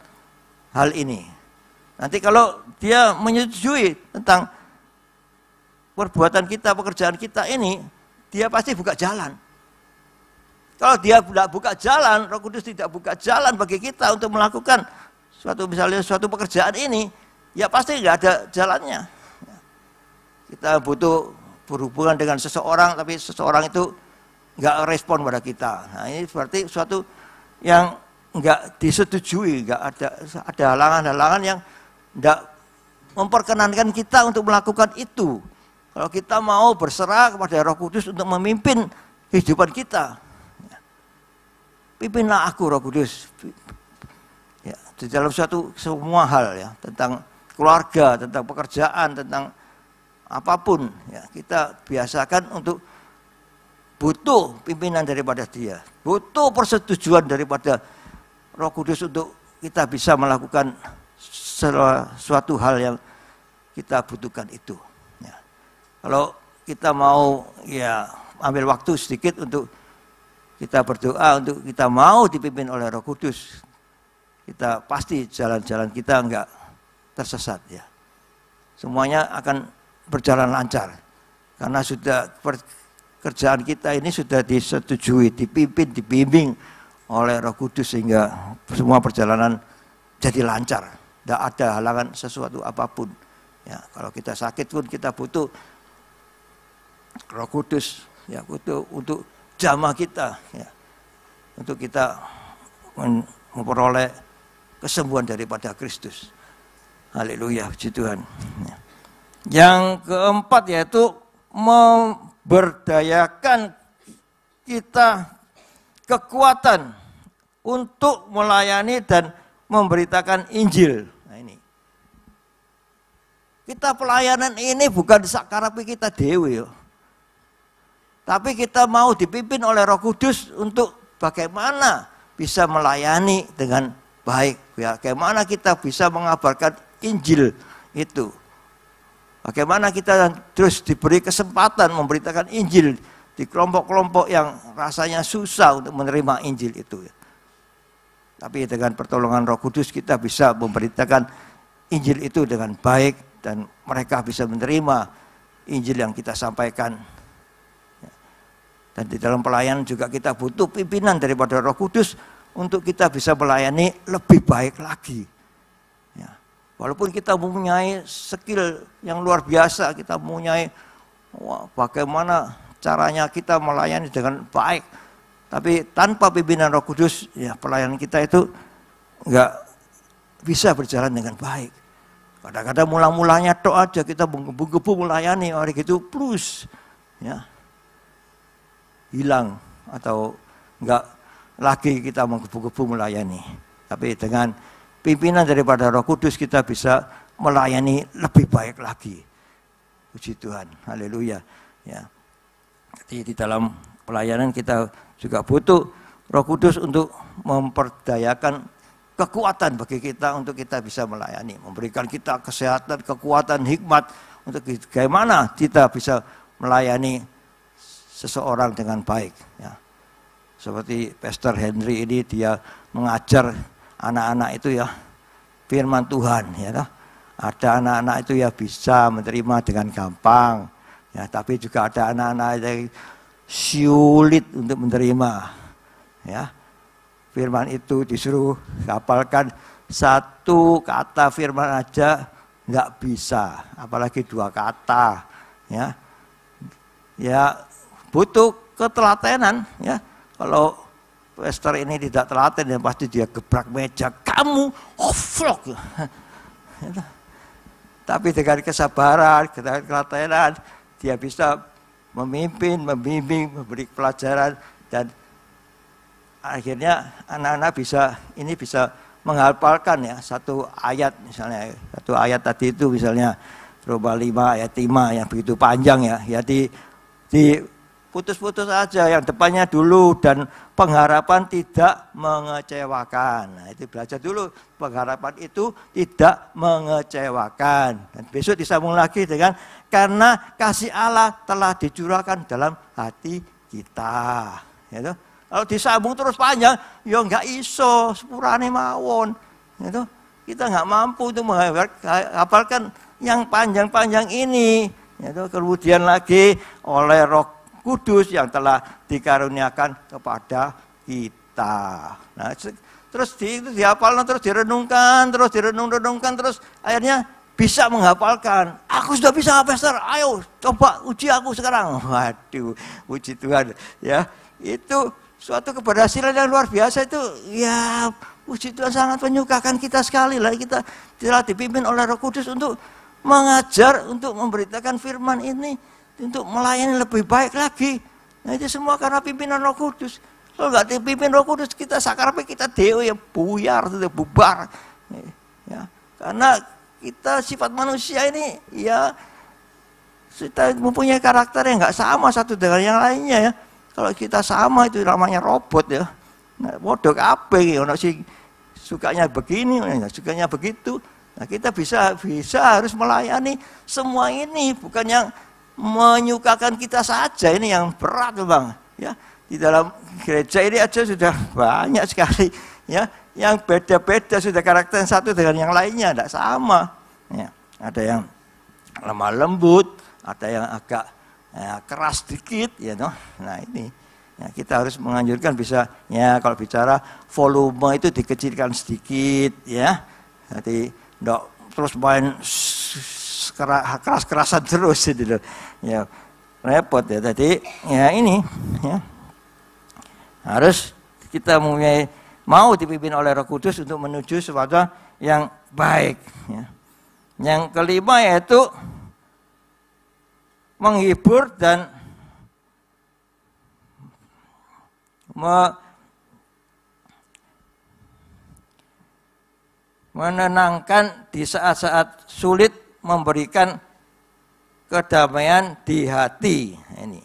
hal ini. Nanti kalau dia menyetujui tentang perbuatan kita, pekerjaan kita ini, dia pasti buka jalan. Kalau dia tidak buka jalan, Roh Kudus tidak buka jalan bagi kita untuk melakukan misalnya suatu pekerjaan ini, ya pasti nggak ada jalannya. Kita butuh berhubungan dengan seseorang, tapi seseorang itu nggak respon pada kita. Nah, ini berarti suatu yang nggak disetujui, nggak ada halangan-halangan yang nggak memperkenankan kita untuk melakukan itu. Kalau kita mau berserah kepada Roh Kudus untuk memimpin kehidupan kita, pimpinlah aku Roh Kudus. Ya, di dalam semua hal ya, tentang keluarga, tentang pekerjaan, tentang apapun ya, kita biasakan untuk butuh pimpinan daripada Dia, butuh persetujuan daripada Roh Kudus untuk kita bisa melakukan suatu hal yang kita butuhkan itu. Ya. Kalau kita mau ya ambil waktu sedikit untuk kita berdoa, untuk kita mau dipimpin oleh Roh Kudus, kita pasti jalan-jalan kita enggak tersesat ya. Semuanya akan berjalan lancar karena sudah kerjaan kita ini sudah disetujui, dipimpin, dibimbing oleh Roh Kudus sehingga semua perjalanan jadi lancar, tidak ada halangan sesuatu apapun. Ya, kalau kita sakit pun kita butuh Roh Kudus, ya butuh untuk jamah kita, ya, untuk kita memperoleh kesembuhan daripada Kristus. Haleluya, puji Tuhan. Ya. Yang keempat yaitu memberdayakan kita kekuatan untuk melayani dan memberitakan Injil. Nah ini. Kita pelayanan ini bukan sakarapi kita dewe, tapi kita mau dipimpin oleh Roh Kudus untuk bagaimana bisa melayani dengan baik. Bagaimana kita bisa mengabarkan Injil itu. Bagaimana kita terus diberi kesempatan memberitakan Injil di kelompok-kelompok yang rasanya susah untuk menerima Injil itu. Tapi dengan pertolongan Roh Kudus kita bisa memberitakan Injil itu dengan baik dan mereka bisa menerima Injil yang kita sampaikan. Dan di dalam pelayanan juga kita butuh pimpinan daripada Roh Kudus untuk kita bisa melayani lebih baik lagi. Walaupun kita mempunyai skill yang luar biasa, kita mempunyai bagaimana caranya kita melayani dengan baik, tapi tanpa pimpinan Roh Kudus, ya pelayanan kita itu nggak bisa berjalan dengan baik. Kadang-kadang mula-mulanya tok aja kita menggebu-gebu melayani, hari gitu plus, ya hilang atau nggak lagi kita menggebu-gebu melayani. Tapi dengan pimpinan daripada Roh Kudus kita bisa melayani lebih baik lagi. Puji Tuhan, haleluya. Ya. Jadi di dalam pelayanan kita juga butuh Roh Kudus untuk memperdayakan kekuatan bagi kita untuk kita bisa melayani, memberikan kita kesehatan, kekuatan, hikmat untuk bagaimana kita bisa melayani seseorang dengan baik. Ya. Seperti Pastor Henry ini, dia mengajar anak-anak itu ya firman Tuhan, ya toh. Ada anak-anak itu ya bisa menerima dengan gampang, ya, tapi juga ada anak-anak yang sulit untuk menerima, ya. Firman itu disuruh hafalkan satu kata firman aja nggak bisa, apalagi dua kata, ya. Ya butuh ketelatenan, ya. Kalau Pastor ini tidak telaten dan pasti dia gebrak meja, kamu vlog. Tapi dengan kesabaran, dengan ketelatenan, dia bisa memimpin, membimbing, memberi pelajaran, dan akhirnya anak-anak bisa menghafalkan ya satu ayat, misalnya satu ayat tadi itu misalnya Roma 5 ayat 5 yang begitu panjang ya di putus-putus aja yang depannya dulu, dan pengharapan tidak mengecewakan. Nah, itu belajar dulu, pengharapan itu tidak mengecewakan. Dan besok disambung lagi dengan karena kasih Allah telah dicurahkan dalam hati kita. Gitu. Kalau disambung terus panjang, ya nggak iso, sepurane mawon. Gitu. Kita nggak mampu untuk menghafalkan yang panjang-panjang ini. Gitu. Kemudian lagi oleh Roh Kudus yang telah dikaruniakan kepada kita. Nah, terus itu dihafal, terus direnungkan, terus direnung-renungkan, terus akhirnya bisa menghafalkan. Aku sudah bisa, Pastor. Ayo coba uji aku sekarang. Waduh, puji Tuhan. Ya, itu suatu keberhasilan yang luar biasa itu. Ya, puji Tuhan, sangat menyukakan kita sekali lah. Kita telah dipimpin oleh Roh Kudus untuk mengajar, untuk memberitakan firman ini, untuk melayani lebih baik lagi. Nah, itu semua karena pimpinan Roh Kudus. Kalau nggak dipimpin Roh Kudus, kita sakarpe kita dewe ya buyar, bubar. Ya, karena kita sifat manusia ini ya kita mempunyai karakter yang nggak sama satu dengan yang lainnya ya. Kalau kita sama itu namanya robot ya. Nah, bodoh kabeh ya, si sukanya begini, sukanya begitu. Nah, kita bisa harus melayani semua ini, bukan yang menyukakan kita saja, ini yang berat Bang. Ya, di dalam gereja ini aja sudah banyak sekali ya, yang beda-beda sudah karakter yang satu dengan yang lainnya, tidak sama. Ya, ada yang lemah lembut, ada yang agak keras sedikit, ya noh. Nah ini, ya, kita harus menganjurkan bisa, ya kalau bicara volume itu dikecilkan sedikit, ya. Jadi nggak terus main keras-kerasan terus gitu loh. Ya, repot ya. Jadi ya ini ya, harus kita mau dipimpin oleh Roh Kudus untuk menuju sesuatu yang baik ya. Yang kelima yaitu menghibur dan menenangkan di saat-saat sulit, memberikan kedamaian di hati. Ini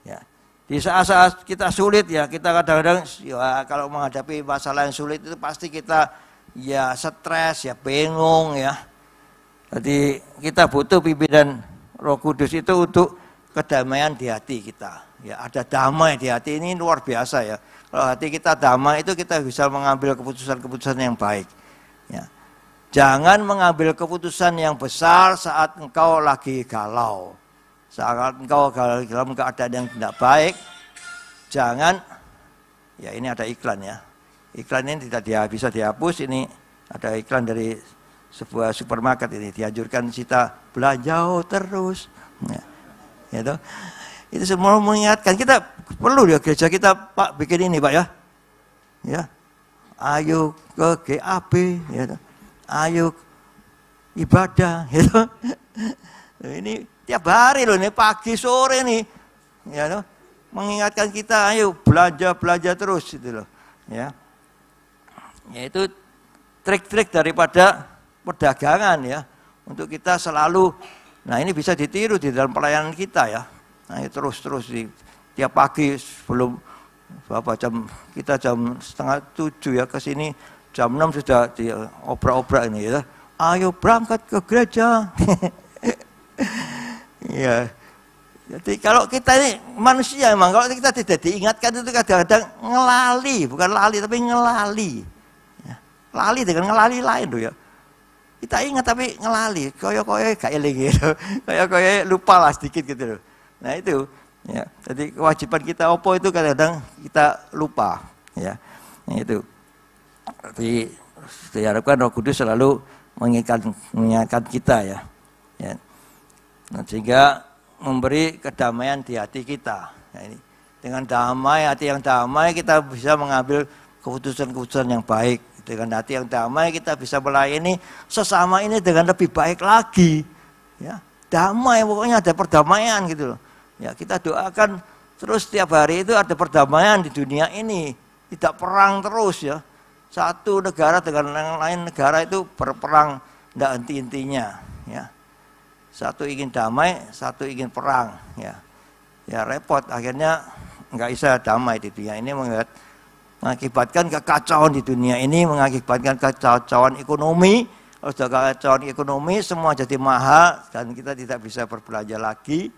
ya. Di saat-saat kita sulit ya, kita kadang-kadang ya, kalau menghadapi masalah yang sulit itu pasti kita ya stres, ya bingung ya. Jadi kita butuh pimpinan Roh Kudus itu untuk kedamaian di hati kita. Ya, ada damai di hati, ini luar biasa ya. Kalau hati kita damai itu kita bisa mengambil keputusan-keputusan yang baik. Ya. Jangan mengambil keputusan yang besar saat engkau lagi galau. Saat engkau dalam keadaan yang tidak baik, jangan, ya ini ada iklan ya. Iklan ini tidak bisa dihapus, ini ada iklan dari sebuah supermarket ini. Dianjurkan kita belanja terus. Ya, gitu. Itu semua mengingatkan, kita perlu ya gereja kita Pak bikin ini Pak ya. Ya. Ayo ke GAB ya. Ayo ibadah gitu. Ini tiap hari loh, ini pagi sore nih ya loh, mengingatkan kita ayo belajar terus gitu loh ya. Yaitu trik-trik daripada perdagangan ya, untuk kita selalu, nah ini bisa ditiru di dalam pelayanan kita ya. Nah terus di tiap pagi sebelum berapa jam, kita jam 6:30 ya ke sini, jam 6 sudah diobrak-obrak ini ya. Ayo berangkat ke gereja. Ya. Jadi kalau kita ini manusia memang, kalau kita tidak diingatkan itu kadang-kadang ngelali, bukan lali tapi ngelali. Ya. Lali dengan ngelali lain loh ya. Kita ingat tapi ngelali, koyo-koyo gak eling gitu. Koyo-koyo lupa lah sedikit gitu loh. Nah itu ya. Jadi kewajiban kita opo itu kadang-kadang kita lupa ya. Nah, itu. Jadi diharapkan Roh Kudus selalu mengingatkan kita ya. Ya. Nah, sehingga memberi kedamaian di hati kita. Ya, ini. Dengan damai, hati yang damai kita bisa mengambil keputusan-keputusan yang baik. Dengan hati yang damai kita bisa melayani sesama ini dengan lebih baik lagi. Ya, damai, pokoknya ada perdamaian gitu loh. Ya, kita doakan terus setiap hari itu ada perdamaian di dunia ini, tidak perang terus ya. Satu negara dengan yang lain negara itu berperang tidak henti-hentinya ya. Satu ingin damai, satu ingin perang ya. Ya repot, akhirnya nggak bisa damai di dunia ini, mengakibatkan kekacauan di dunia ini, mengakibatkan kekacauan ekonomi. Kalau sudah kekacauan ekonomi semua jadi mahal dan kita tidak bisa berbelanja lagi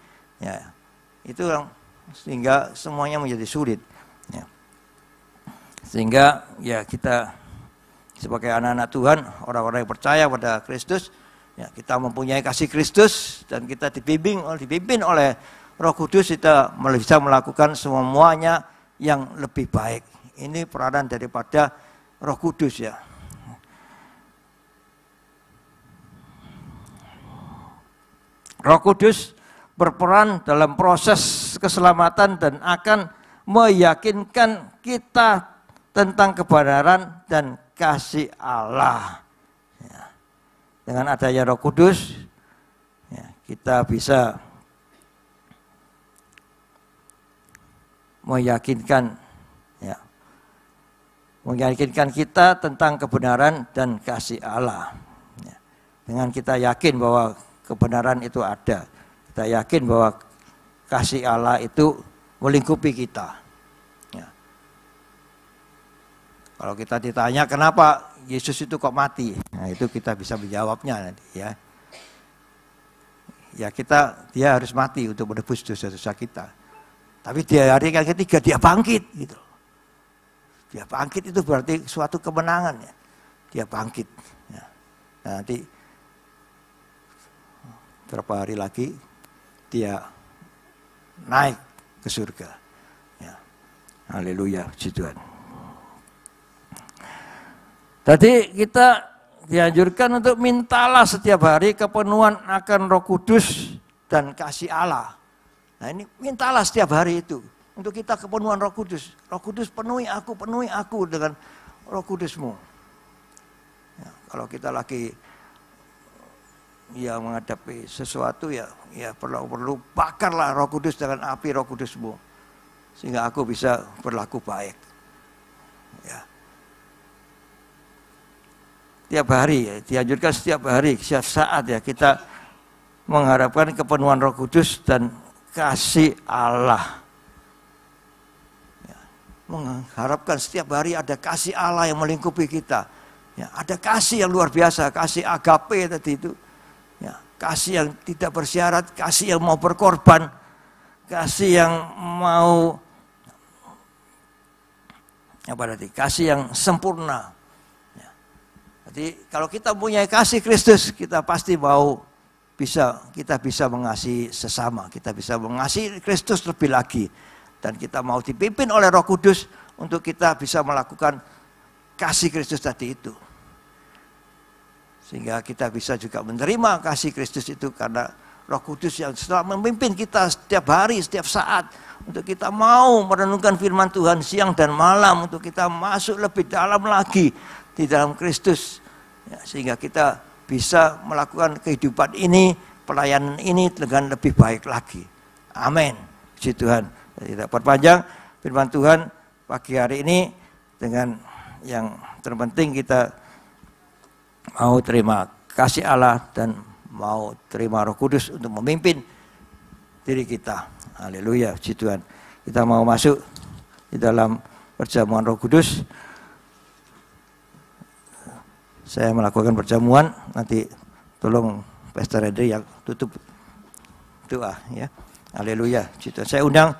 ya. Itu yang sehingga semuanya menjadi sulit ya. Sehingga ya kita sebagai anak-anak Tuhan, orang-orang yang percaya pada Kristus ya, kita mempunyai kasih Kristus dan kita dipimpin oleh Roh Kudus kita bisa melakukan semuanya yang lebih baik. Ini peranan daripada Roh Kudus ya. Roh Kudus berperan dalam proses keselamatan dan akan meyakinkan kita tentang kebenaran dan kasih Allah. Ya. Dengan adanya Roh Kudus, ya, kita bisa meyakinkan kita tentang kebenaran dan kasih Allah. Ya. Dengan kita yakin bahwa kebenaran itu ada, kita yakin bahwa kasih Allah itu melingkupi kita. Ya. Kalau kita ditanya kenapa Yesus itu kok mati, nah itu kita bisa menjawabnya nanti ya. Ya dia harus mati untuk menebus dosa-dosa kita. Tapi di hari yang ketiga dia bangkit gitu. Dia bangkit itu berarti suatu kemenangan ya. Dia bangkit. Ya. Nah, nanti berapa hari lagi dia naik ke surga. Ya. Haleluya, puji Tuhan. Tadi kita dianjurkan untuk mintalah setiap hari kepenuhan akan Roh Kudus dan kasih Allah. Nah ini mintalah setiap hari itu untuk kita kepenuhan Roh Kudus. Roh Kudus penuhi aku dengan Roh Kudusmu. Ya, kalau kita lagi menghadapi sesuatu ya perlu bakarlah Roh Kudus dengan api Roh Kudusmu sehingga aku bisa berlaku baik. Ya. Setiap hari ya, dianjurkan setiap hari, setiap saat ya kita mengharapkan kepenuhan Roh Kudus dan kasih Allah. Ya, mengharapkan setiap hari ada kasih Allah yang melingkupi kita. Ya, ada kasih yang luar biasa, kasih agape tadi itu. Ya, kasih yang tidak bersyarat, kasih yang mau berkorban, kasih yang mau kasih yang sempurna. Ya. Jadi kalau kita punya kasih Kristus, kita pasti kita bisa mengasihi sesama, kita bisa mengasihi Kristus lebih lagi, dan kita mau dipimpin oleh Roh Kudus untuk kita bisa melakukan kasih Kristus tadi itu. Sehingga kita bisa juga menerima kasih Kristus itu karena Roh Kudus yang setelah memimpin kita setiap hari, setiap saat. Untuk kita mau merenungkan firman Tuhan siang dan malam. Untuk kita masuk lebih dalam lagi di dalam Kristus. Ya, sehingga kita bisa melakukan kehidupan ini, pelayanan ini dengan lebih baik lagi. Amin. Puji Tuhan. Tidak perpanjang firman Tuhan pagi hari ini dengan yang terpenting kita mau terima kasih Allah dan mau terima Roh Kudus untuk memimpin diri kita. Haleluya, puji Tuhan. Kita mau masuk di dalam perjamuan Roh Kudus. Saya melakukan perjamuan, nanti tolong Pastor Henry yang tutup doa ya. Haleluya, puji Tuhan. Saya undang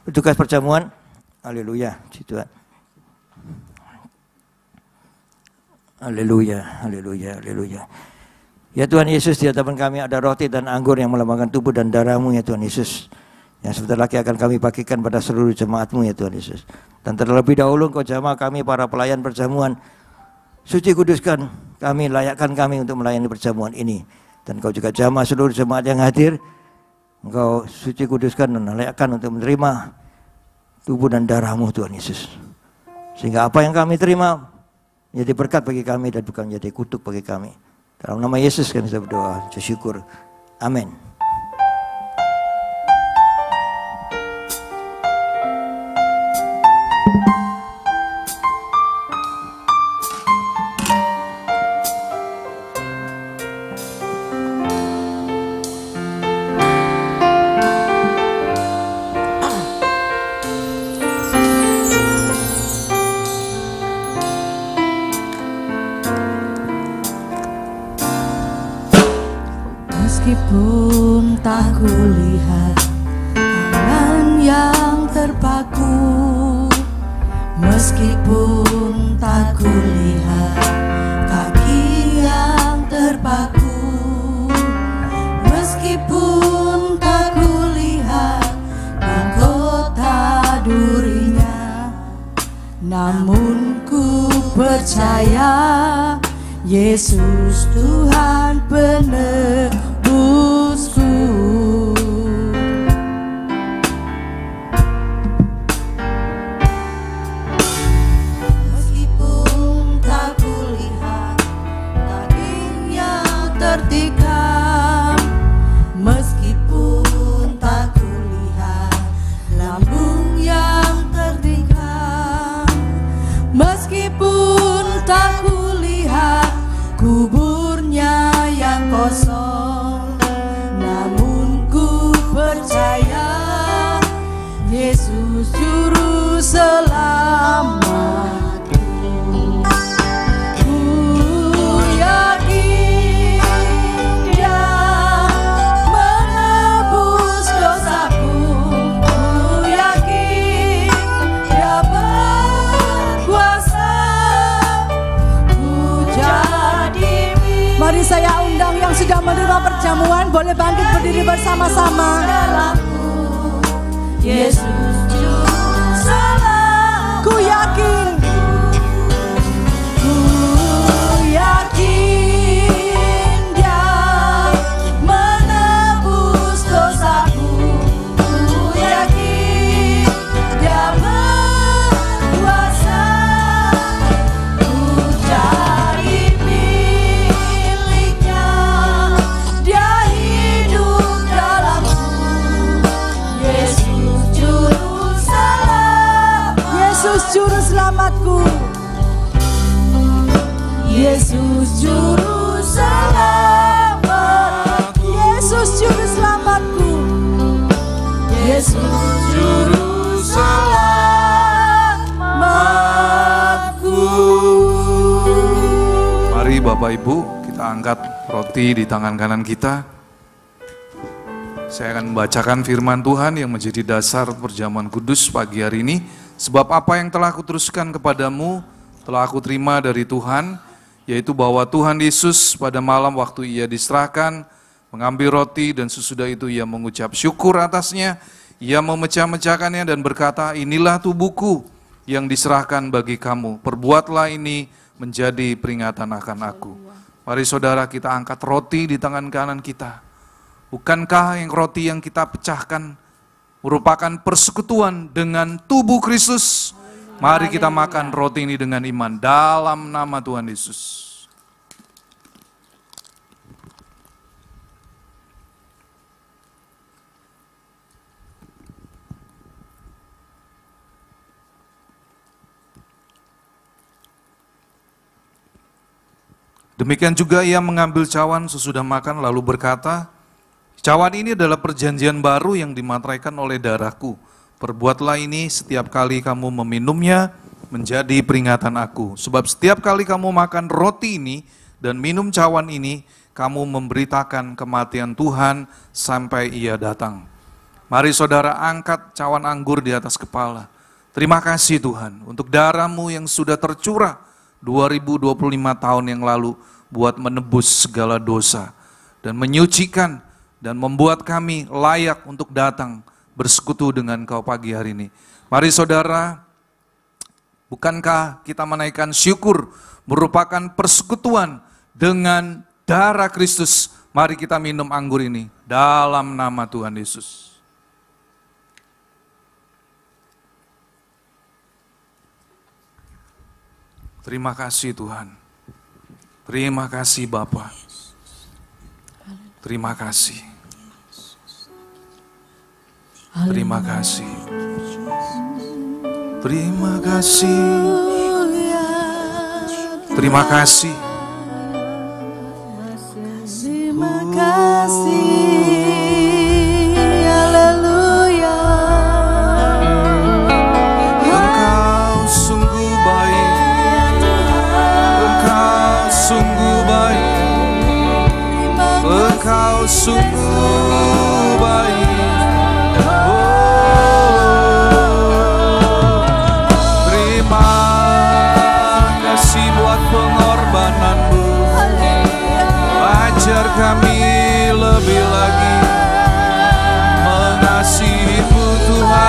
petugas perjamuan. Haleluya, puji Tuhan. Haleluya, haleluya, haleluya. Ya Tuhan Yesus, di hadapan kami ada roti dan anggur yang melambangkan tubuh dan darah-Mu ya Tuhan Yesus. Yang sebentar lagi akan kami bagikan pada seluruh jemaat-Mu ya Tuhan Yesus. Dan terlebih dahulu Engkau jamah kami para pelayan perjamuan. Suci kuduskan kami, layakkan kami untuk melayani perjamuan ini. Dan Engkau juga jamah seluruh jemaat yang hadir. Engkau suci kuduskan dan layakkan untuk menerima tubuh dan darah-Mu Tuhan Yesus. Sehingga apa yang kami terima menjadi berkat bagi kami dan bukan menjadi kutuk bagi kami. Dalam nama Yesus kami berdoa, syukur. Amin. Meskipun tak kulihat tangan yang terpaku, meskipun tak kulihat kaki yang terpaku, meskipun tak kulihat namun ku percaya Yesus Tuhan penebusku. Meskipun tak kulihat dagingnya tertikam, meskipun tak kulihat lambung yang tertikam, meskipun tak kulihat kuburnya yang kosong, namun ku percaya Yesus juru selamatku. Ku yakin Dia menebus dosaku, ku yakin Dia berkuasa. Mari saya undang yang sudah menerima perjamuan, boleh bangkit berdiri bersama-sama. Yesus juru selamatku. Ku yakin Dia menebus dosaku, ku yakin Dia berkuasa. Ku cari juru selamatku, Yesus juru selamat, Yesus juru selamatku, Yesus juru selamatku. Mari Bapak Ibu, kita angkat roti di tangan kanan kita. Saya akan membacakan firman Tuhan yang menjadi dasar perjamuan kudus pagi hari ini. Sebab apa yang telah kuteruskan kepadamu, telah aku terima dari Tuhan, yaitu bahwa Tuhan Yesus pada malam waktu ia diserahkan, mengambil roti dan sesudah itu ia mengucap syukur atasnya, ia memecah-mecahkannya dan berkata, inilah tubuhku yang diserahkan bagi kamu, perbuatlah ini menjadi peringatan akan aku. Mari saudara kita angkat roti di tangan kanan kita. Bukankah yang roti yang kita pecahkan merupakan persekutuan dengan tubuh Kristus? Mari kita makan roti ini dengan iman dalam nama Tuhan Yesus. Demikian juga ia mengambil cawan sesudah makan lalu berkata, cawan ini adalah perjanjian baru yang dimateraikan oleh darahku. Perbuatlah ini setiap kali kamu meminumnya menjadi peringatan aku. Sebab setiap kali kamu makan roti ini dan minum cawan ini, kamu memberitakan kematian Tuhan sampai ia datang. Mari saudara angkat cawan anggur di atas kepala. Terima kasih Tuhan untuk darah-Mu yang sudah tercurah 2025 tahun yang lalu buat menebus segala dosa dan menyucikan dan membuat kami layak untuk datang bersekutu dengan Kau pagi hari ini. Mari saudara, bukankah kita menaikkan syukur merupakan persekutuan dengan darah Kristus? Mari kita minum anggur ini dalam nama Tuhan Yesus. Terima kasih Tuhan. Terima kasih Bapa. Terima kasih. Terima kasih. Terima kasih. Terima kasih. Terima kasih. Haleluya. Engkau sungguh baik. Engkau sungguh baik. Engkau sungguh baik. Pengorbanan-Mu, ajar kami lebih lagi mengasihi-Mu Tuhan.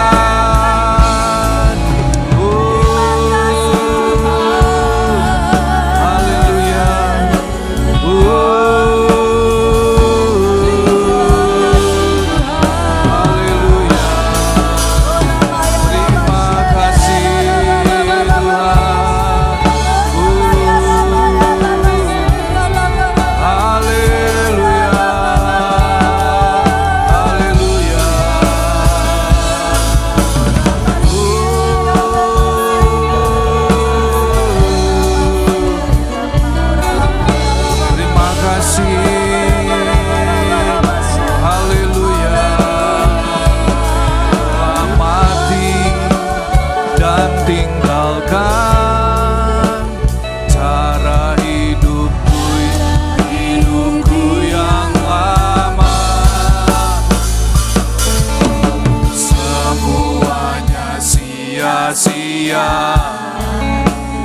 sia-sia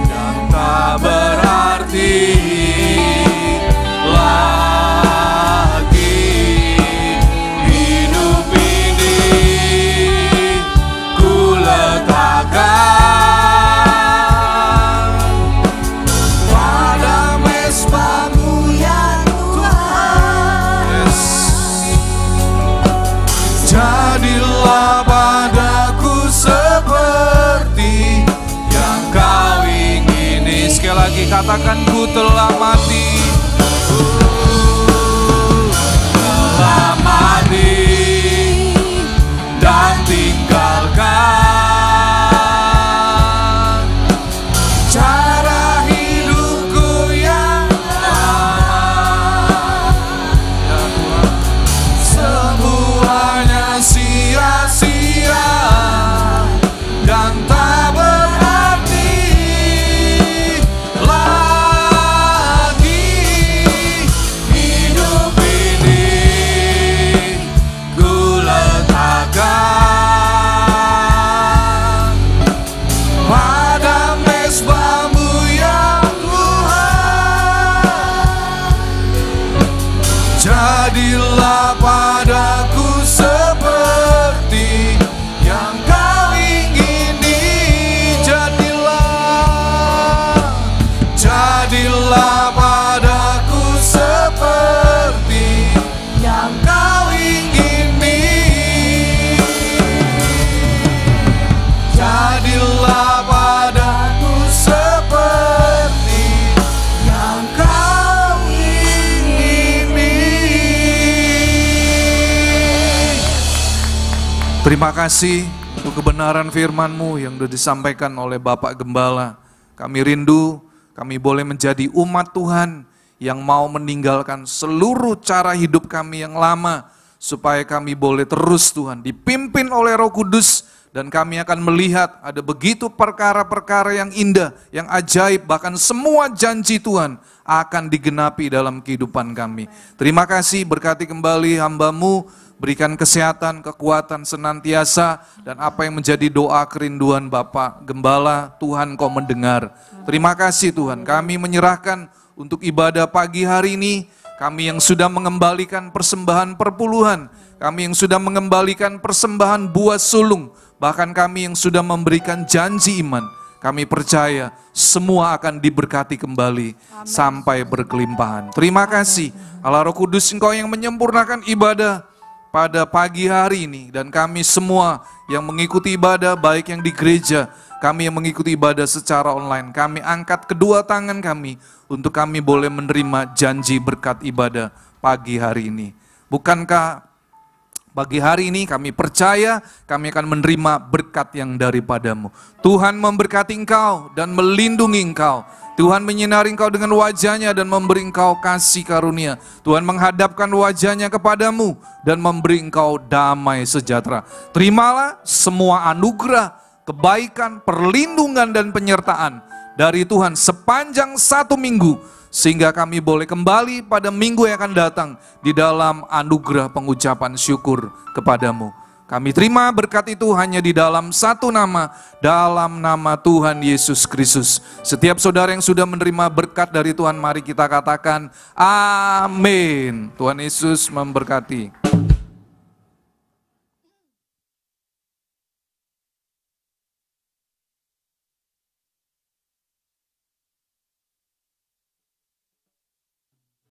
dan tak berarti lagi. Hidup ini ku letakkan pada mesbah-Mu ya Tuhan. Yes. Jadilah padaku seperti yang Kau ingini. Sekali lagi katakan, ku telah mati. Telah mati dan tinggalkan cara hidupku yang lama. Ya Tuhan, semuanya sia-sia dan tak berarti lagi. Hidup ini ku letakkan pada mesbah-Mu ya Tuhan. Jadilah padaku seperti yang Kau ingini. Jadilah padaku seperti yang Kau ingini. Jadilah padaku seperti yang Kau ingini. Terima kasih untuk kebenaran firman-Mu yang sudah disampaikan oleh Bapak Gembala. Kami rindu, kami boleh menjadi umat Tuhan yang mau meninggalkan seluruh cara hidup kami yang lama, supaya kami boleh terus Tuhan dipimpin oleh Roh Kudus, dan kami akan melihat ada begitu perkara-perkara yang indah, yang ajaib, bahkan semua janji Tuhan akan digenapi dalam kehidupan kami. Terima kasih, berkati kembali hamba-Mu, berikan kesehatan, kekuatan senantiasa, dan apa yang menjadi doa kerinduan Bapak Gembala, Tuhan Kau mendengar. Terima kasih Tuhan, kami menyerahkan untuk ibadah pagi hari ini, kami yang sudah mengembalikan persembahan perpuluhan, kami yang sudah mengembalikan persembahan buah sulung, bahkan kami yang sudah memberikan janji iman, kami percaya semua akan diberkati kembali sampai berkelimpahan. Terima kasih Allah Roh Kudus, Engkau yang menyempurnakan ibadah pada pagi hari ini, dan kami semua yang mengikuti ibadah, baik yang di gereja, kami yang mengikuti ibadah secara online, kami angkat kedua tangan kami untuk kami boleh menerima janji berkat ibadah pagi hari ini. Bukankah pagi hari ini kami percaya kami akan menerima berkat yang daripada-Mu. Tuhan memberkati engkau dan melindungi engkau. Tuhan menyinari engkau dengan wajah-Nya dan memberi engkau kasih karunia. Tuhan menghadapkan wajah-Nya kepadamu dan memberi engkau damai sejahtera. Terimalah semua anugerah, kebaikan, perlindungan dan penyertaan dari Tuhan sepanjang 1 minggu, sehingga kami boleh kembali pada minggu yang akan datang di dalam anugerah pengucapan syukur kepadamu. Kami terima berkat itu hanya di dalam satu nama, dalam nama Tuhan Yesus Kristus. Setiap saudara yang sudah menerima berkat dari Tuhan, mari kita katakan amin. Tuhan Yesus memberkati.